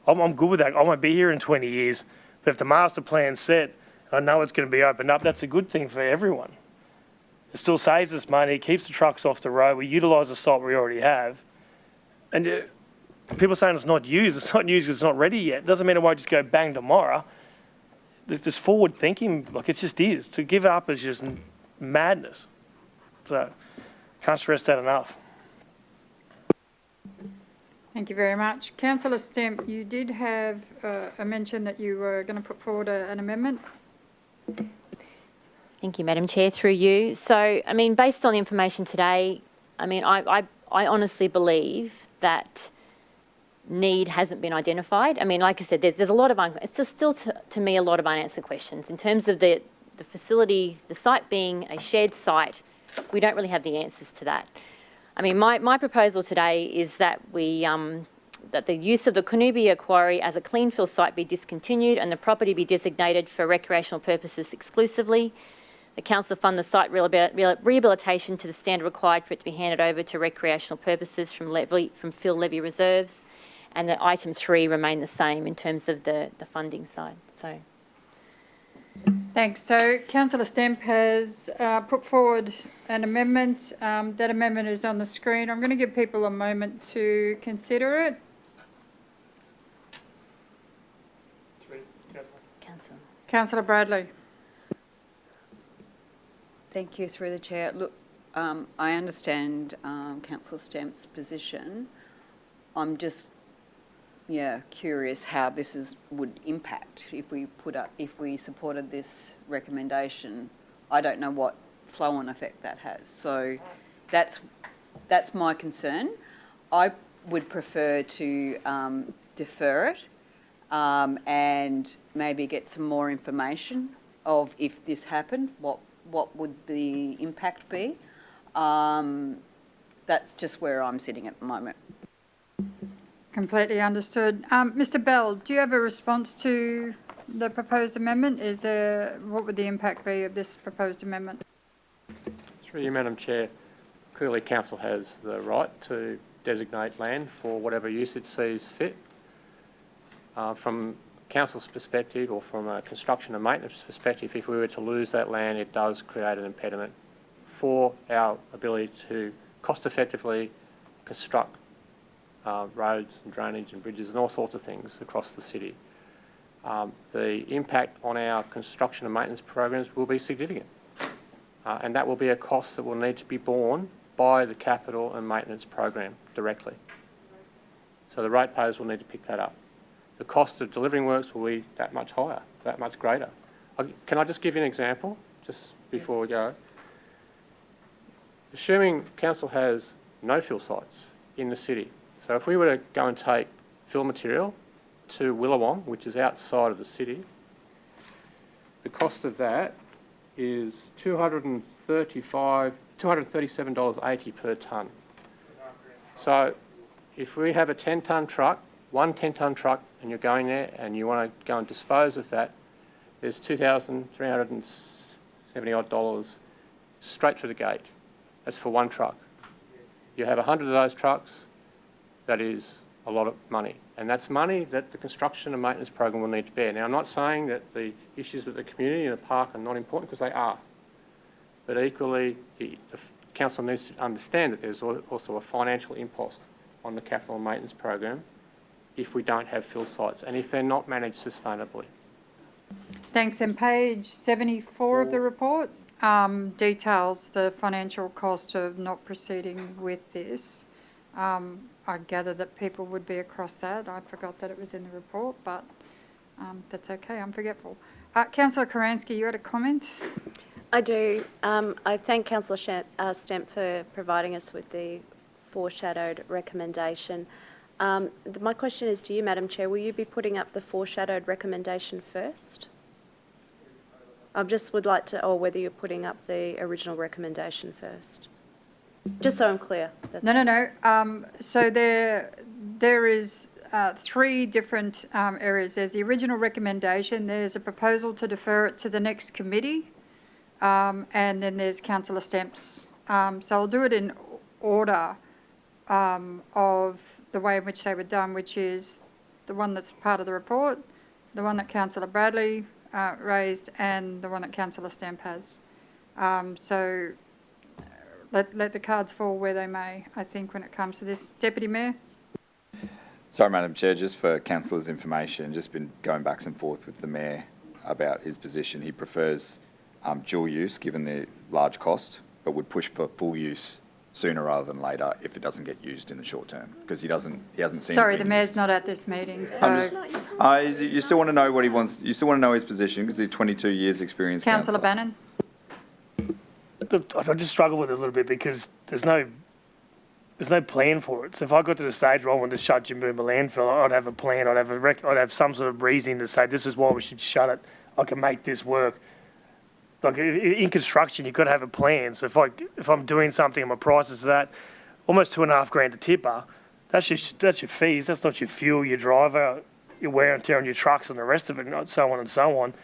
I'm good with that. I won't be here in 20 years, but if the master plan's set, I know it's going to be opened up, that's a good thing for everyone. It still saves us money, it keeps the trucks off the road, we utilise the site we already have. And people saying it's not used because it's not ready yet. It doesn't mean it won't just go bang tomorrow. This forward thinking, like it just is. To give up is just madness. So, can't stress that enough. Thank you very much. Councillor Stemp, you did have a mention that you were going to put forward an amendment. Thank you, Madam Chair, through you. So, I mean, based on the information today, I mean, I honestly believe that need hasn't been identified. I mean, like I said, there's a lot of, it's just still to me a lot of unanswered questions. In terms of the facility, the site being a shared site, we don't really have the answers to that. I mean, my proposal today is that that the use of the Cornubia Quarry as a clean fill site be discontinued and the property be designated for recreational purposes exclusively. The council fund the site rehabilitation to the standard required for it to be handed over to recreational purposes from fill levy reserves, and that item 3 remain the same in terms of the funding side. So. Thanks. So Councillor Stemp has put forward an amendment. That amendment is on the screen. I'm going to give people a moment to consider it. Councillor Bradley. Thank you, through the chair. Look, I understand Councillor Stemp's position. I'm just, curious how this would impact if we supported this recommendation. I don't know what flow-on effect that has. So that's my concern. I would prefer to defer it and maybe get some more information of if this happened, what would the impact be. That's just where I'm sitting at the moment. Completely understood. Mr. Bell, do you have a response to the proposed amendment? What would the impact be of this proposed amendment? Through you, Madam Chair, clearly council has the right to designate land for whatever use it sees fit. From council's perspective or from a construction and maintenance perspective, if we were to lose that land, it does create an impediment for our ability to cost-effectively construct roads and drainage and bridges and all sorts of things across the city. The impact on our construction and maintenance programs will be significant. And that will be a cost that will need to be borne by the capital and maintenance program directly. So the ratepayers will need to pick that up. The cost of delivering works will be that much higher, that much greater. Can I just give you an example, just before we go? Assuming council has no fill sites in the city, so if we were to go and take fill material to Willawong, which is outside of the city, the cost of that is $237.80 per tonne. So if we have a 10-tonne truck, one 10-tonne truck, and you're going there and you want to go and dispose of that, there's $2,370 straight through the gate. That's for one truck. You have 100 of those trucks, that is a lot of money. And that's money that the construction and maintenance program will need to bear. Now, I'm not saying that the issues with the community and the park are not important, because they are. But equally, the council needs to understand that there's also a financial impost on the capital and maintenance program if we don't have fill sites and if they're not managed sustainably. Thanks. And page 74 of the report details the financial cost of not proceeding with this. I gather that people would be across that. I forgot that it was in the report, but that's okay. I'm forgetful. Councillor Karansky, you had a comment? I do. I thank Councillor Stemp for providing us with the foreshadowed recommendation. My question is to you, Madam Chair. Will you be putting up the foreshadowed recommendation first? I just would like to, or whether you're putting up the original recommendation first. Just so I'm clear. No. So there is 3 different areas. There's the original recommendation, there's a proposal to defer it to the next committee, and then there's Councillor Stemp's. So I'll do it in order of the way in which they were done, which is the one that's part of the report, the one that Councillor Bradley raised, and the one that Councillor Stemp has. So let the cards fall where they may, I think, when it comes to this. Deputy Mayor? Sorry, Madam Chair, just for councillors' information, just been going back and forth with the Mayor about his position. He prefers dual use, given the large cost, but would push for full use sooner rather than later if it doesn't get used in the short term, because he hasn't seen. Sorry, the Mayor's not at this meeting, so. You still want to know what he wants. You still want to know his position, because he's 22 years experience. Councillor Bannon? I just struggle with it a little bit because there's no plan for it. So if I got to the stage where I wanted to shut Jimboomba landfill, I'd have a plan. I'd have some sort of reasoning to say this is why we should shut it. I can make this work. Like in construction, you've got to have a plan. So if I'm doing something and my price is that, almost $2,500 a tipper, that's your fees. That's not your fuel, your driver, your wear and tear on your trucks and the rest of it, and so on and so on.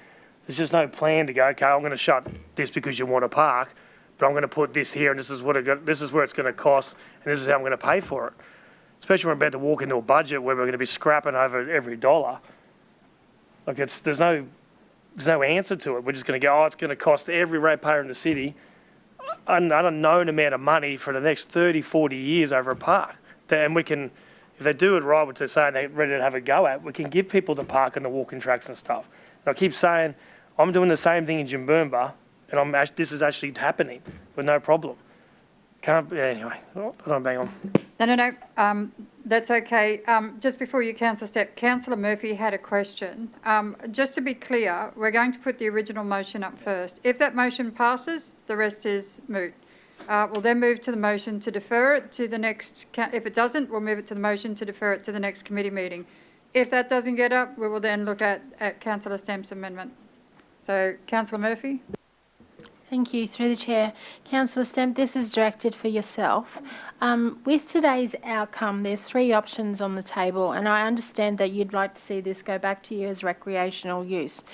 There's just no plan to go, okay, I'm going to shut this because you want to park, but I'm going to put this here, and this is where it's going to cost, and this is how I'm going to pay for it. Especially when we're about to walk into a budget where we're going to be scrapping over every dollar. Like there's no answer to it. We're just going to go, it's going to cost every ratepayer in the city an unknown amount of money for the next 30, 40 years over a park. And we can, if they do it right, which they're saying they're ready to have a go at, we can give people the park and the walking tracks and stuff. And I keep saying, I'm doing the same thing in Jimboomba, and this is actually happening with no problem. Anyway, don't bang on. No. That's okay. Just before you, Councillor Stepp, Councillor Murphy had a question. Just to be clear, we're going to put the original motion up first. If that motion passes, the rest is moot. We'll then move to the motion to defer it to the next, if it doesn't, we'll move it to the motion to defer it to the next committee meeting. If that doesn't get up, we will then look at Councillor Stemp's amendment. So, Councillor Murphy? Thank you. Through the chair. Councillor Stemp, this is directed for yourself. With today's outcome, there's 3 options on the table, and I understand that you'd like to see this go back to you as recreational use.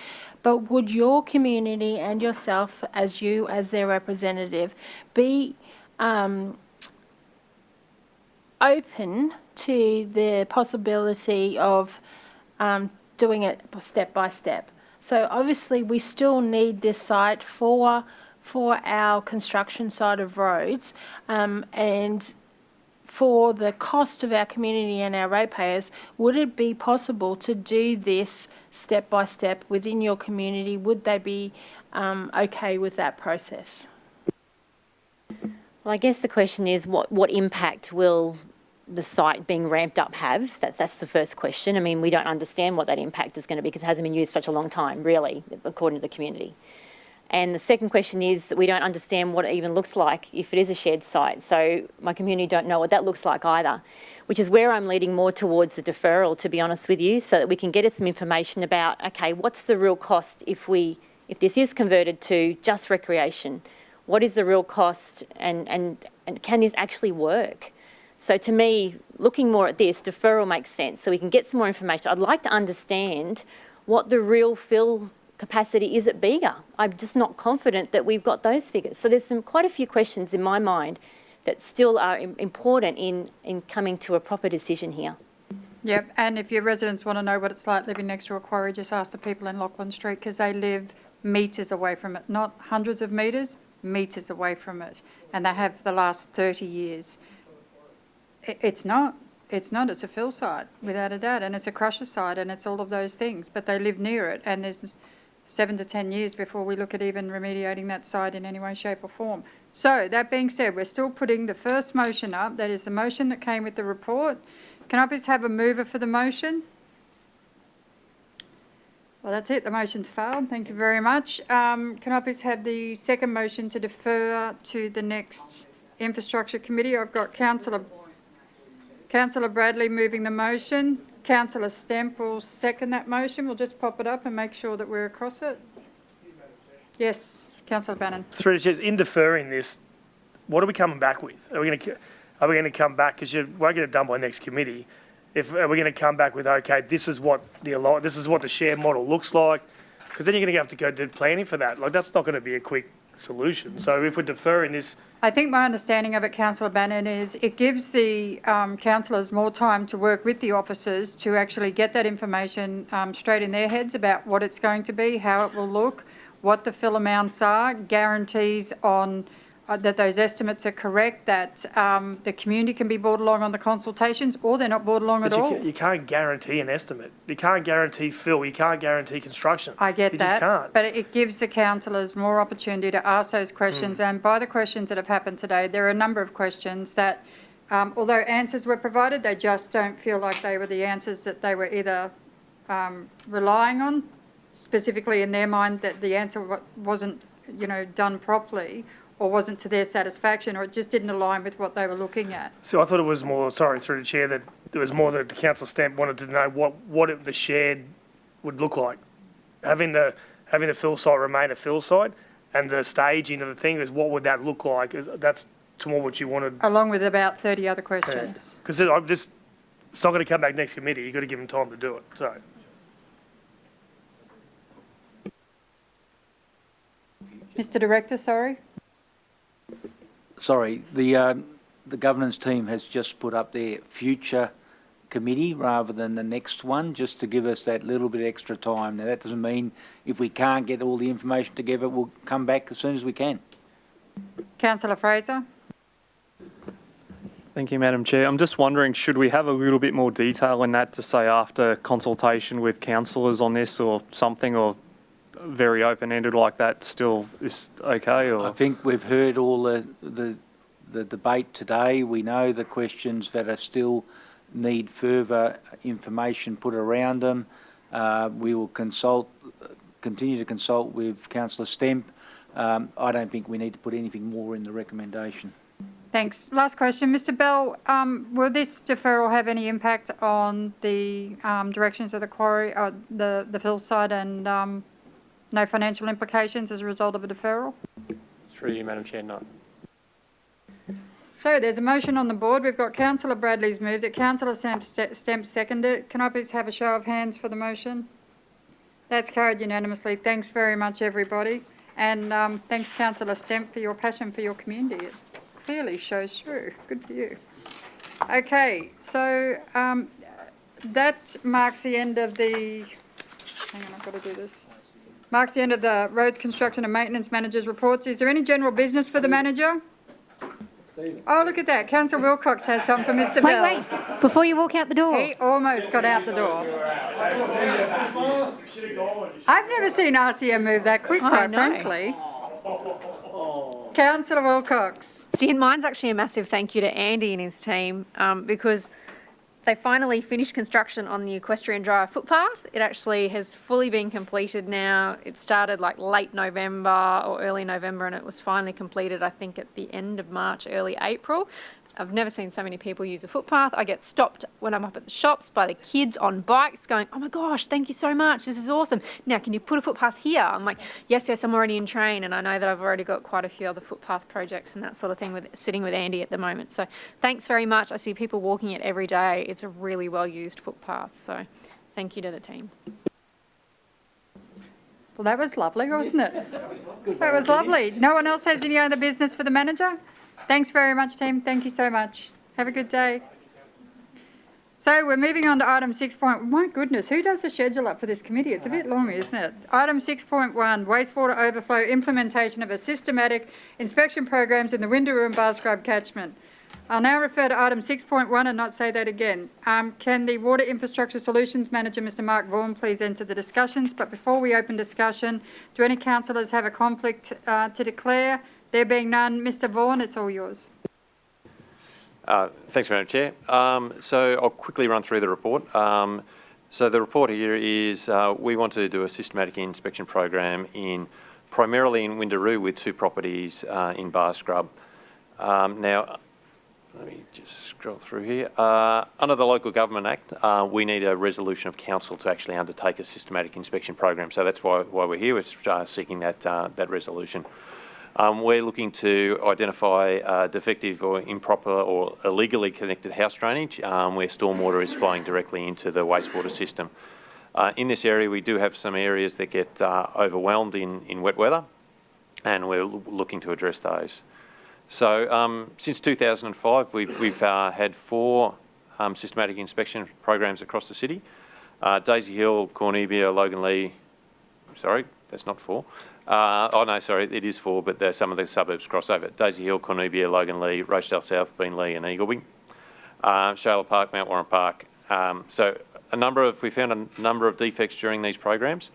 But would your community and yourself, as their representative, be open to the possibility of doing it step by step? So obviously we still need this site for our construction side of roads, and for the cost of our community and our ratepayers, would it be possible to do this step by step within your community? Would they be okay with that process? Well, I guess the question is what impact will the site being ramped up have? That's the first question. I mean, we don't understand what that impact is going to be because it hasn't been used for such a long time, really, according to the community. And the second question is we don't understand what it even looks like if it is a shared site. So my community don't know what that looks like either, which is where I'm leading more towards the deferral, to be honest with you, so that we can get some information about, okay, what's the real cost if this is converted to just recreation? What is the real cost and can this actually work? So to me, looking more at this, deferral makes sense so we can get some more information. I'd like to understand what the real fill capacity is at Bega. I'm just not confident that we've got those figures. So there's quite a few questions in my mind that still are important in coming to a proper decision here. Yep, and if your residents want to know what it's like living next to a quarry, just ask the people in Lachlan Street because they live metres away from it, not hundreds of metres, metres away from it, and they have for the last 30 years. It's not, it's a fill site, without a doubt, and it's a crusher site, and it's all of those things, but they live near it, and there's 7 to 10 years before we look at even remediating that site in any way, shape or form. So, that being said, we're still putting the first motion up, that is the motion that came with the report. Can I please have a mover for the motion? Well, that's it, the motion's failed, thank you very much. Can I please have the second motion to defer to the next Infrastructure Committee? I've got Councillor Bradley moving the motion. Councillor Stemp will second that motion. We'll just pop it up and make sure that we're across it. Yes, Councillor Bannon. Through the chairs, in deferring this, what are we coming back with? Are we going to come back, because you won't get it done by next committee, are we going to come back with, okay, this is what the share model looks like? Because then you're going to have to go do planning for that. Like, that's not going to be a quick solution. So if we're deferring this... I think my understanding of it, Councillor Bannon, is it gives the councillors more time to work with the officers to actually get that information straight in their heads about what it's going to be, how it will look, what the fill amounts are, guarantees on that those estimates are correct, that the community can be brought along on the consultations, or they're not brought along at all. You can't guarantee an estimate. You can't guarantee fill. You can't guarantee construction. I get you that, just can't. But it gives the councillors more opportunity to ask those questions. And by the questions that have happened today, there are a number of questions that, although answers were provided, they just don't feel like they were the answers that they were either relying on, specifically in their mind that the answer wasn't, done properly, or wasn't to their satisfaction, or it just didn't align with what they were looking at. So I thought it was more, sorry, through the chair, that it was more that the council Stamp wanted to know what the shared would look like. Having the fill site remain a fill site, and the staging of the thing is what would that look like? That's to more what you wanted. Along with about 30 other questions. Because it's not going to come back next committee. You've got to give them time to do it. So. Mr. Director, sorry. Sorry, the governance team has just put up their future committee rather than the next one, just to give us that little bit extra time. Now, that doesn't mean if we can't get all the information together, we'll come back as soon as we can. Councillor Fraser. Thank you, Madam Chair. I'm just wondering, should we have a little bit more detail in that to say after consultation with councillors on this or something, or very open-ended like that still is okay? Or? I think we've heard all the debate today. We know the questions that are still need further information put around them. We will continue to consult with Councillor Stemp I don't think we need to put anything more in the recommendation. Thanks. Last question. Mr. Bell, will this deferral have any impact on the directions of the quarry, the fill site, and no financial implications as a result of a deferral? Through you, Madam Chair, no. So there's a motion on the board. We've got Councillor Bradley's moved it. Councillor Stemp seconded it. Can I please have a show of hands for the motion? That's carried unanimously. Thanks very much, everybody. And thanks, Councillor Stemp, for your passion for your community. It clearly shows through. Good for you. Okay, so that marks the end of the... Hang on, I've got to do this. Marks the end of the Roads Construction and Maintenance Manager's reports. Is there any general business for the manager? Oh, look at that. Councillor Wilcox has some for Mr. Bell. Wait, before you walk out the door. He almost got out the door. I've never seen RCM move that quick, quite frankly. Councillor Wilcox. See, and mine's actually a massive thank you to Andy and his team because they finally finished construction on the Equestrian Drive footpath. It actually has fully been completed now. It started like late November or early November and it was finally completed, I think, at the end of March, early April. I've never seen so many people use a footpath. I get stopped when I'm up at the shops by the kids on bikes going, oh my gosh, thank you so much. This is awesome. Now, can you put a footpath here? I'm like, yes, I'm already in train. And I know that I've already got quite a few other footpath projects and that sort of thing sitting with Andy at the moment. So thanks very much. I see people walking it every day. It's a really well-used footpath. So thank you to the team. Well, that was lovely, wasn't it? That was lovely. No one else has any other business for the manager? Thanks very much, team. Thank you so much. Have a good day. So we're moving on to item 6. My goodness, who does the schedule up for this committee? It's a bit long, isn't it? Item 6.1, wastewater overflow implementation of a systematic inspection programs in the Windaroo and Bar Scrub catchment. I'll now refer to item 6.1 and not say that again. Can the Water Infrastructure Solutions Manager, Mr. Mark Vaughan, please enter the discussions? But before we open discussion, do any councillors have a conflict to declare? There being none, Mr. Vaughan, it's all yours. Thanks, Madam Chair. So I'll quickly run through the report. So the report here is we want to do a systematic inspection program primarily in Windaroo with 2 properties in Bar Scrub. Now, let me just scroll through here. Under the Local Government Act, we need a resolution of council to actually undertake a systematic inspection program. So that's why we're here. We're seeking that resolution. We're looking to identify defective or improper or illegally connected house drainage where stormwater is flowing directly into the wastewater system. In this area, we do have some areas that get overwhelmed in wet weather, and we're looking to address those. So since 2005, we've had 4 systematic inspection programs across the city. Daisy Hill, Cornubia, Logan Lee, sorry, that's not 4. Oh no, sorry, it is 4, but some of the suburbs cross over. Daisy Hill, Cornubia, Logan Lee, Rochdale South, Beenleigh and Eagleby. Shayla Park, Mount Warren Park. So we found a number of defects during these programs.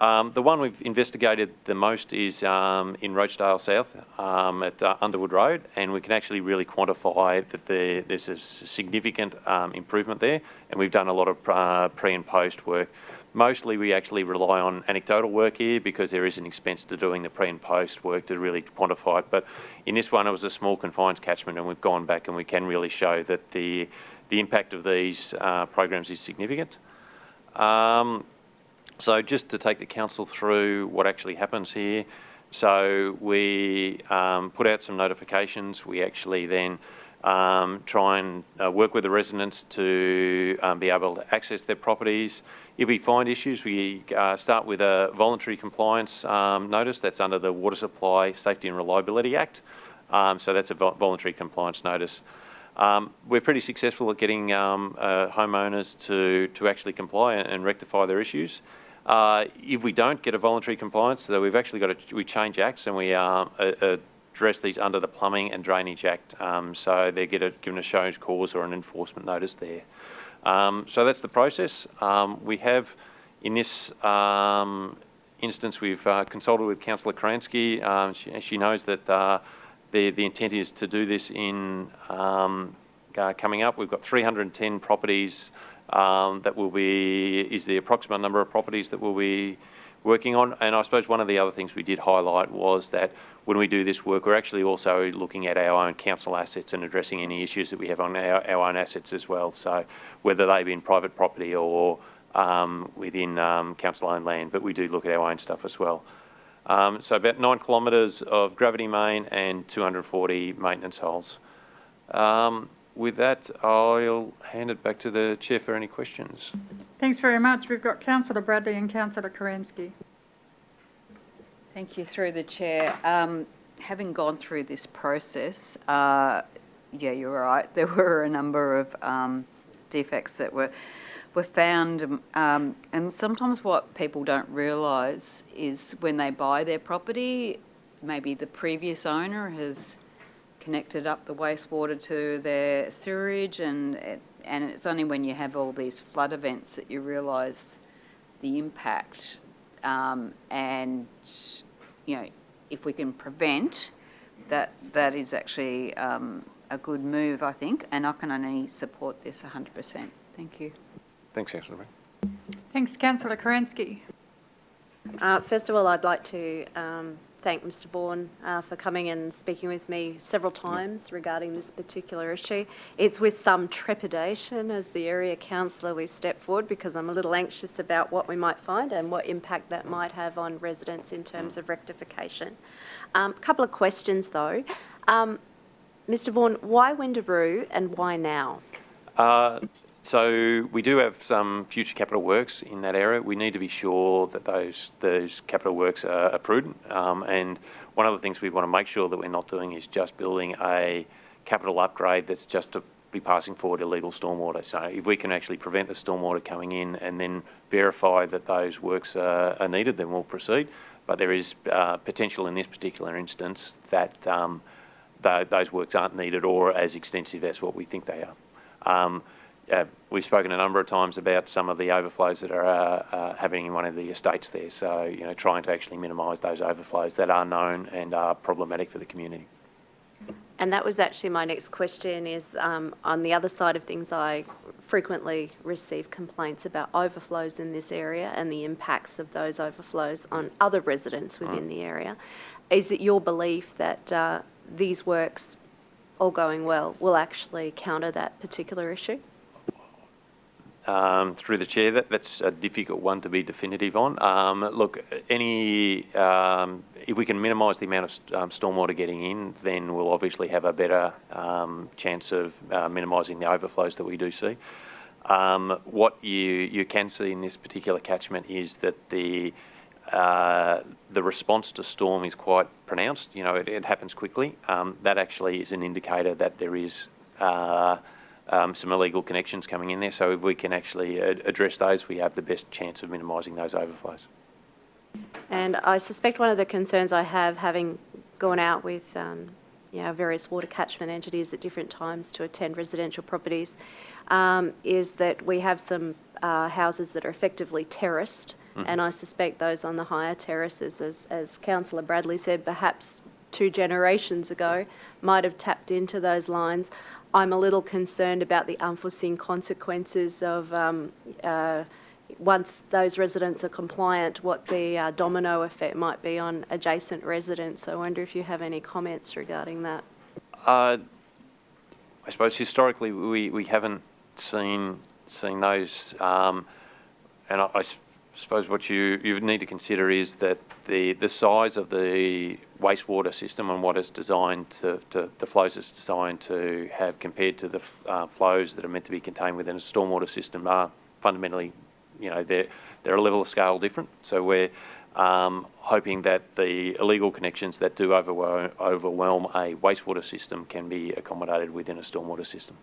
The one we've investigated the most is in Rochdale South at Underwood Road, and we can actually really quantify that there's a significant improvement there, and we've done a lot of pre and post work. Mostly we actually rely on anecdotal work here because there is an expense to doing the pre and post work to really quantify it. But in this one, it was a small confined catchment, and we've gone back and we can really show that the impact of these programs is significant. So just to take the council through what actually happens here. So we put out some notifications. We actually then try and work with the residents to be able to access their properties. If we find issues, we start with a voluntary compliance notice that's under the Water Supply Safety and Reliability Act. So that's a voluntary compliance notice. We're pretty successful at getting homeowners to actually comply and rectify their issues. If we don't get a voluntary compliance, so we've actually we change acts and we address these under the Plumbing and Drainage Act. So they're given a show cause or an enforcement notice there. So that's the process. We have, in this instance, we've consulted with Councillor Kransky. She knows that the intent is to do this in coming up. We've got 310 properties that is the approximate number of properties that we'll working on. And I suppose one of the other things we did highlight was that when we do this work, we're actually also looking at our own council assets and addressing any issues that we have on our own assets as well. So whether they be in private property or within council-owned land, but we do look at our own stuff as well. So about 9 kilometres of gravity main and 240 maintenance holes. With that, I'll hand it back to the Chair for any questions. Thanks very much. We've got Councillor Bradley and Councillor Kerensky. Thank you, through the Chair. Having gone through this process, yeah, you're right, there were a number of defects that were found, and sometimes what people don't realise is when they buy their property, maybe the previous owner has connected up the wastewater to their sewerage, and it's only when you have all these flood events that you realise the impact. And, you know, if we can prevent, that is actually a good move, I think, and I can only support this 100%. Thank you. Thanks, Councillor. Thanks, Councillor Kerensky. First of all, I'd like to thank Mr Vaughan for coming and speaking with me several times regarding this particular issue. It's with some trepidation as the area councillor we step forward, because I'm a little anxious about what we might find and what impact that might have on residents in terms of rectification. A couple of questions though. Mr Vaughan, why Windaroo and why now? So we do have some future capital works in that area. We need to be sure that those capital works are prudent. And one of the things we want to make sure that we're not doing is just building a capital upgrade that's just to be passing forward illegal stormwater. So if we can actually prevent the stormwater coming in and then verify that those works are needed, then we'll proceed. But there is potential in this particular instance that those works aren't needed or as extensive as what we think they are. We've spoken a number of times about some of the overflows that are happening in one of the estates there. So, you know, trying to actually minimise those overflows that are known and are problematic for the community. And that was actually my next question is, on the other side of things, I frequently receive complaints about overflows in this area and the impacts of those overflows on other residents within the area. Is it your belief that these works, all going well, will actually counter that particular issue? Through the Chair, that's a difficult one to be definitive on. Look, if we can minimise the amount of stormwater getting in, then we'll obviously have a better chance of minimising the overflows that we do see. What you can see in this particular catchment is that the response to storm is quite pronounced. You know, it happens quickly. That actually is an indicator that there is some illegal connections coming in there. So if we can actually address those, we have the best chance of minimising those overflows. And I suspect one of the concerns I have, having gone out with various water catchment entities at different times to attend residential properties, is that we have some houses that are effectively terraced, and I suspect those on the higher terraces, as Councillor Bradley said, perhaps 2 generations ago, might have tapped into those lines. I'm a little concerned about the unforeseen consequences of once those residents are compliant, what the domino effect might be on adjacent residents. I wonder if you have any comments regarding that. I suppose historically we haven't seen those, and I suppose what you need to consider is that the size of the wastewater system and what it's designed the flows it's designed to have compared to the flows that are meant to be contained within a stormwater system are fundamentally, you know, they're a level of scale different. So we're hoping that the illegal connections that do overwhelm a wastewater system can be accommodated within a stormwater system.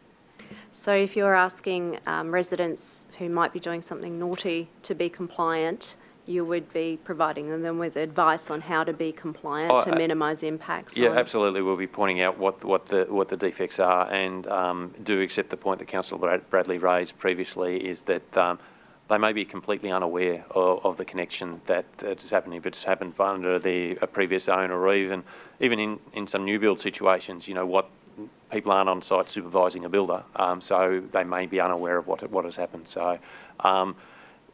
So if you're asking residents who might be doing something naughty to be compliant, you would be providing them with advice on how to be compliant to minimise impacts? Yeah, absolutely. We'll be pointing out what the defects are, and do accept the point that Councillor Bradley raised previously, is that they may be completely unaware of the connection that has happened, if it's happened under a previous owner, or even in some new build situations, you know, what people aren't on site supervising a builder, so they may be unaware of what has happened. So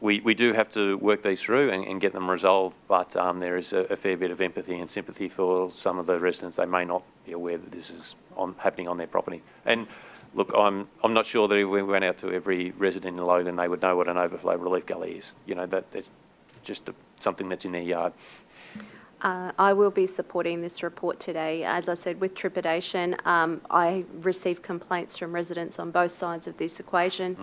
we do have to work these through and get them resolved, but there is a fair bit of empathy and sympathy for some of the residents. They may not be aware that this is happening on their property. And look, I'm not sure that if we went out to every resident in Logan, they would know what an overflow relief gully is. You know, that's just something that's in their yard. I will be supporting this report today. As I said, with trepidation, I received complaints from residents on both sides of this equation,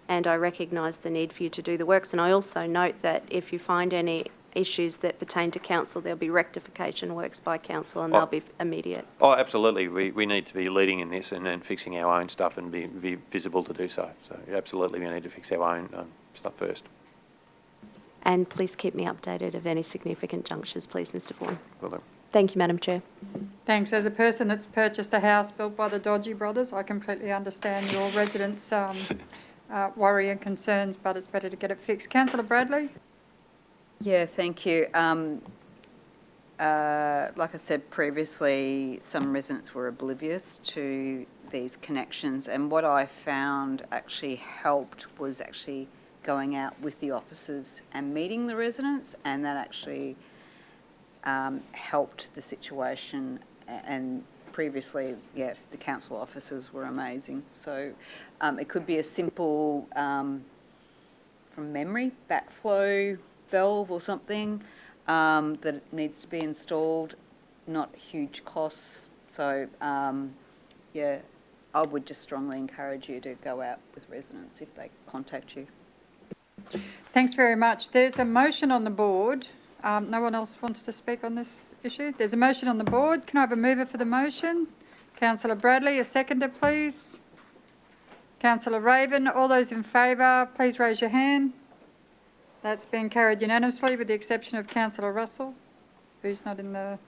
and I recognise the need for you to do the works. And I also note that if you find any issues that pertain to council, there'll be rectification works by council, and they'll be immediate. Oh, absolutely. We need to be leading in this and fixing our own stuff and be visible to do so. So absolutely, we need to fix our own stuff first. And please keep me updated of any significant junctures, please, Mr Vaughan. Will do. Thank you, Madam Chair. Thanks. As a person that's purchased a house built by the Dodgy brothers, I completely understand your residents' worry and concerns, but it's better to get it fixed. Councillor Bradley? Yeah, thank you. Like I said previously, some residents were oblivious to these connections, and what I found actually helped was actually going out with the officers and meeting the residents, and that actually helped the situation. And previously, yeah, the council officers were amazing. So it could be a simple, from memory, backflow valve or something that needs to be installed, not huge costs. So yeah, I would just strongly encourage you to go out with residents if they contact you. Thanks very much. There's a motion on the board. No one else wants to speak on this issue? There's a motion on the board. Can I have a mover for the motion? Councillor Bradley, a seconder, please. Councillor Raven, all those in favour, please raise your hand. That's been carried unanimously with the exception of Councillor Russell, who's not in the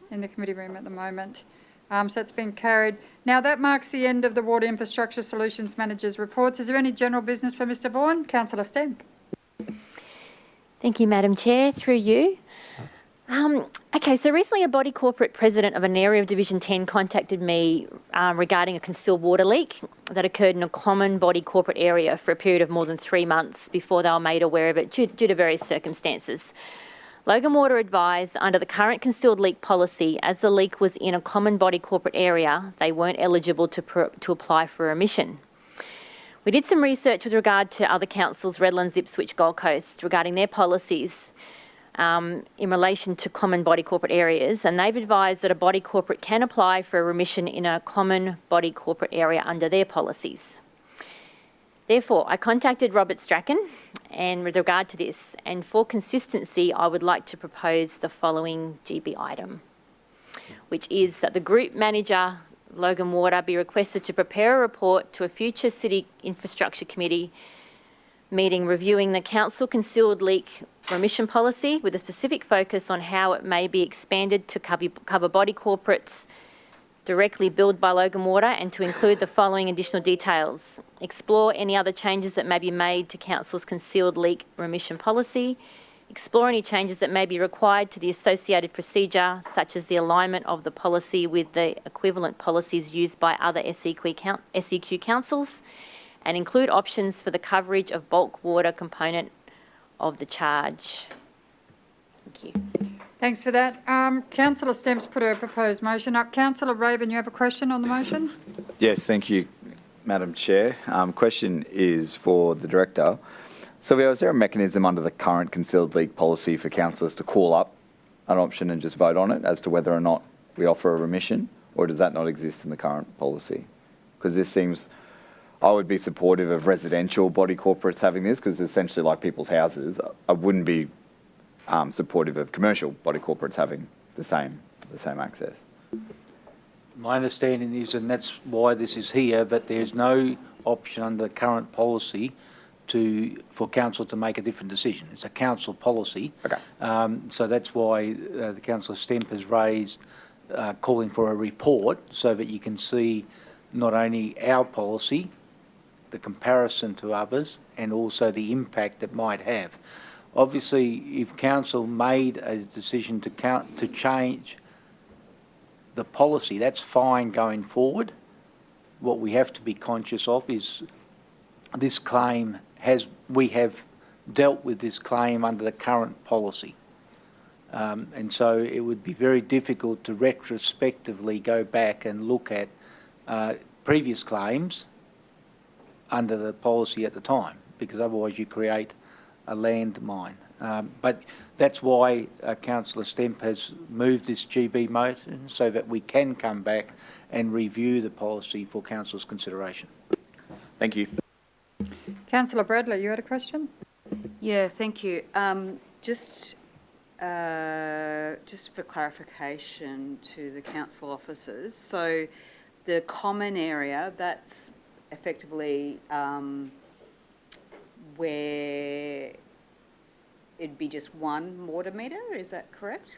committee room at the moment. So it's been carried. Now that marks the end of the Water Infrastructure Solutions Manager's reports. Is there any general business for Mr Vaughan? Councillor Stemp. Thank you, Madam Chair. Through you. Okay, so recently a body corporate president of an area of Division 10 contacted me regarding a concealed water leak that occurred in a common body corporate area for a period of more than 3 months before they were made aware of it due to various circumstances. Logan Water advised under the current concealed leak policy, as the leak was in a common body corporate area, they weren't eligible to apply for a remission. We did some research with regard to other councils, Redlands, Ipswich, Gold Coast, regarding their policies in relation to common body corporate areas, and they've advised that a body corporate can apply for a remission in a common body corporate area under their policies. Therefore, I contacted Robert Strachan and with regard to this, and for consistency, I would like to propose the following GB item, which is that the Group Manager, Logan Water, be requested to prepare a report to a future City Infrastructure Committee meeting reviewing the Council Concealed Leak Remission Policy with a specific focus on how it may be expanded to cover body corporates directly billed by Logan Water, and to include the following additional details. Explore any other changes that may be made to Council's concealed leak remission policy. Explore any changes that may be required to the associated procedure, such as the alignment of the policy with the equivalent policies used by other SEQ councils, and include options for the coverage of bulk water component of the charge. Thank you. Thanks for that. Councillor Stemp's put a proposed motion up. Councillor Raven, you have a question on the motion? Yes, thank you, Madam Chair. Question is for the Director. So is there a mechanism under the current concealed leak policy for councillors to call up an option and just vote on it as to whether or not we offer a remission, or does that not exist in the current policy? Because this seems, I would be supportive of residential body corporates having this, because it's essentially like people's houses. I wouldn't be supportive of commercial body corporates having the same access. My understanding is, and that's why this is here, but there's no option under the current policy for council to make a different decision. It's a council policy. Okay. So that's why the Councillor Stemp has raised calling for a report so that you can see not only our policy, the comparison to others, and also the impact it might have. Obviously, if council made a decision to change the policy, that's fine going forward. What we have to be conscious of is this claim we have dealt with this claim under the current policy. And so it would be very difficult to retrospectively go back and look at previous claims under the policy at the time, because otherwise you create a landmine. But that's why Councillor Stemp has moved this GB motion, so that we can come back and review the policy for Council's consideration. Thank you. Councillor Bradley, you had a question? Yeah, thank you. Just for clarification to the council officers, so the common area, that's effectively where it'd be just one water meter, is that correct?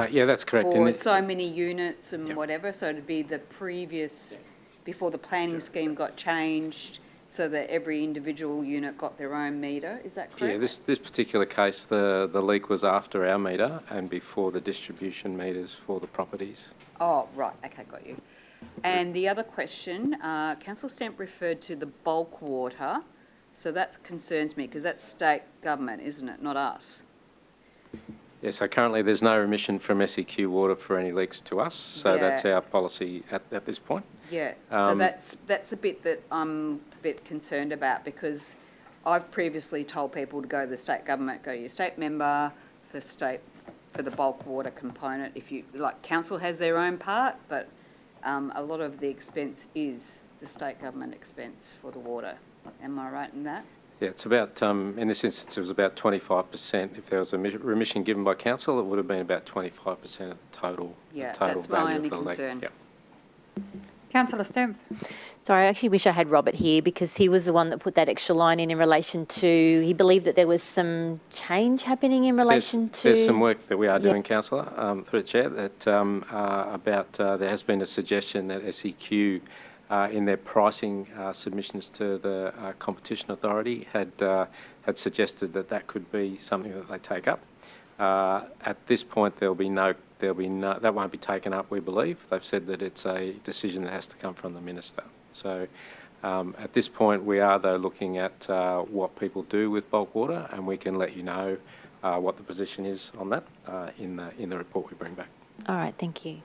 Yeah, that's correct. Or so many units and whatever, so it'd be the previous, before the planning scheme got changed, so that every individual unit got their own meter, is that correct? Yeah, this particular case, the leak was after our meter and before the distribution meters for the properties. Oh, right, okay, got you. And the other question, Councillor Stemp referred to the bulk water, so that concerns me, because that's state government, isn't it, not us? Yeah, so currently there's no remission from SEQ water for any leaks to us, so that's our policy at this point. Yeah, so that's the bit that I'm a bit concerned about, because I've previously told people to go to the state government, go to your state member for the bulk water component. If you, like, council has their own part, but a lot of the expense is the state government expense for the water. Am I right in that? Yeah, it's about, in this instance, it was about 25%. If there was a remission given by council, it would have been about 25% of the total, that's my only concern. Yep. Councillor Stemp. Sorry, I actually wish I had Robert here, because he was the one that put that extra line in relation to, he believed that there was some change happening in relation to... There's some work that we are doing, Councillor, through the Chair, that there has been a suggestion that SEQ in their pricing submissions to the Competition Authority had suggested that could be something that they take up. At this point, that won't be taken up, we believe. They've said that it's a decision that has to come from the Minister. So at this point, we are, though, looking at what people do with bulk water, and we can let you know what the position is on that in the report we bring back. All right, thank you.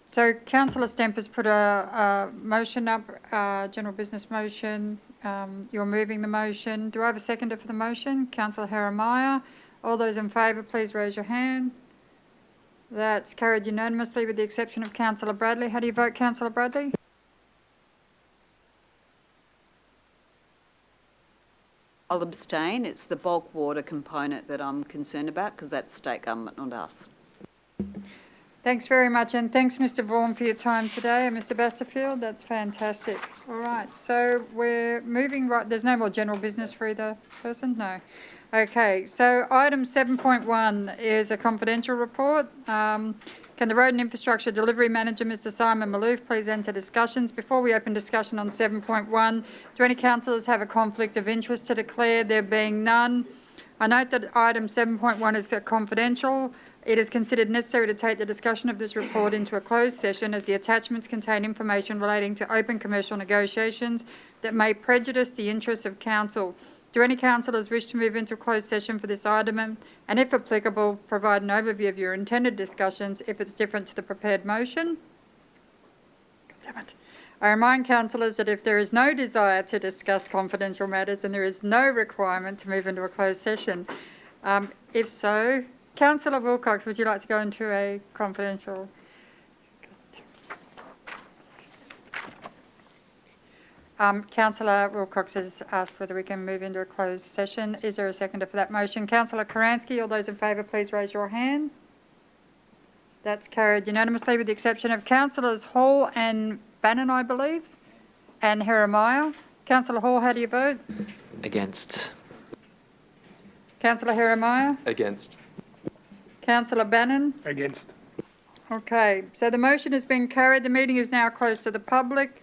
So Councillor Stemp has put a motion up, general business motion. You're moving the motion. Do I have a seconder for the motion? Councillor Jeremiah. All those in favour, please raise your hand. That's carried unanimously with the exception of Councillor Bradley. How do you vote, Councillor Bradley? I'll abstain. It's the bulk water component that I'm concerned about, because that's state government, not us. Thanks very much, and thanks, Mr. Vaughan, for your time today, and Mr. Basterfield. That's fantastic. All right, so we're moving right. There's no more general business for either person? No. Okay, so item 7.1 is a confidential report. Can the Road and Infrastructure Delivery Manager, Mr. Simon Malouf, please enter discussions? Before we open discussion on 7.1, do any councillors have a conflict of interest to declare? There being none, I note that item 7.1 is confidential. It is considered necessary to take the discussion of this report into a closed session, as the attachments contain information relating to open commercial negotiations that may prejudice the interests of council. Do any councillors wish to move into a closed session for this item, and if applicable, provide an overview of your intended discussions if it's different to the prepared motion? God damn it. I remind councillors that if there is no desire to discuss confidential matters and there is no requirement to move into a closed session, if so, Councillor Wilcox, would you like to go into a confidential? Councillor Wilcox has asked whether we can move into a closed session. Is there a seconder for that motion? Councillor Karansky, all those in favour, please raise your hand. That's carried unanimously with the exception of Councillors Hall and Bannon, I believe, and Jeremiah. Councillor Hall, how do you vote? Against. Councillor Jeremiah? Against. Councillor Bannon? Against. Okay, so the motion has been carried. The meeting is now closed to the public.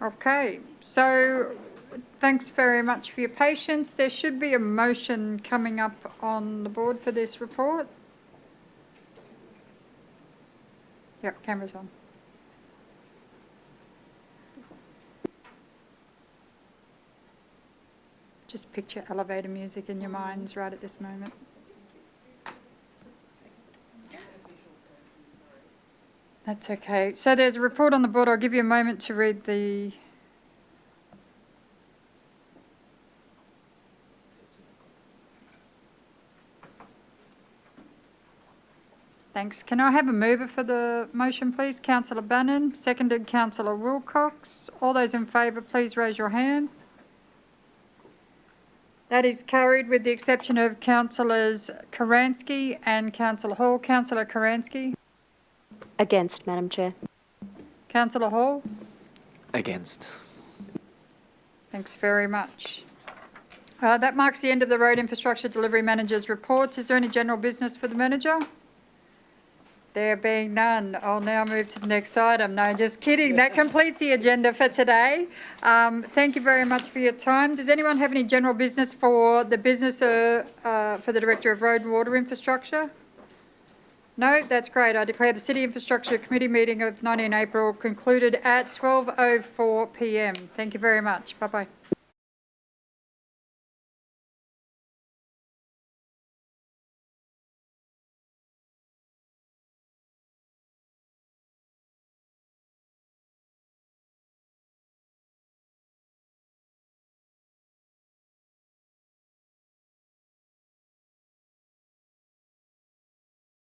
Okay, so thanks very much for your patience. There should be a motion coming up on the board for this report. Yep, camera's on. Just picture elevator music in your minds right at this moment. That's okay. So there's a report on the board. I'll give you a moment to read the... Thanks. Can I have a mover for the motion, please? Councillor Bannon, seconded Councillor Wilcox. All those in favour, please raise your hand. That is carried with the exception of Councillors Karansky and Councillor Hall. Councillor Karansky. Against, Madam Chair. Councillor Hall. Against. Thanks very much. That marks the end of the Road Infrastructure Delivery Manager's reports. Is there any general business for the manager? There being none, I'll now move to the next item. No, just kidding. That completes the agenda for today. Thank you very much for your time. Does anyone have any general business for the for the Director of Road and Water Infrastructure? No, that's great. I declare the City Infrastructure Committee meeting of 19 April concluded at 12:04 p.m. Thank you very much. Bye-bye.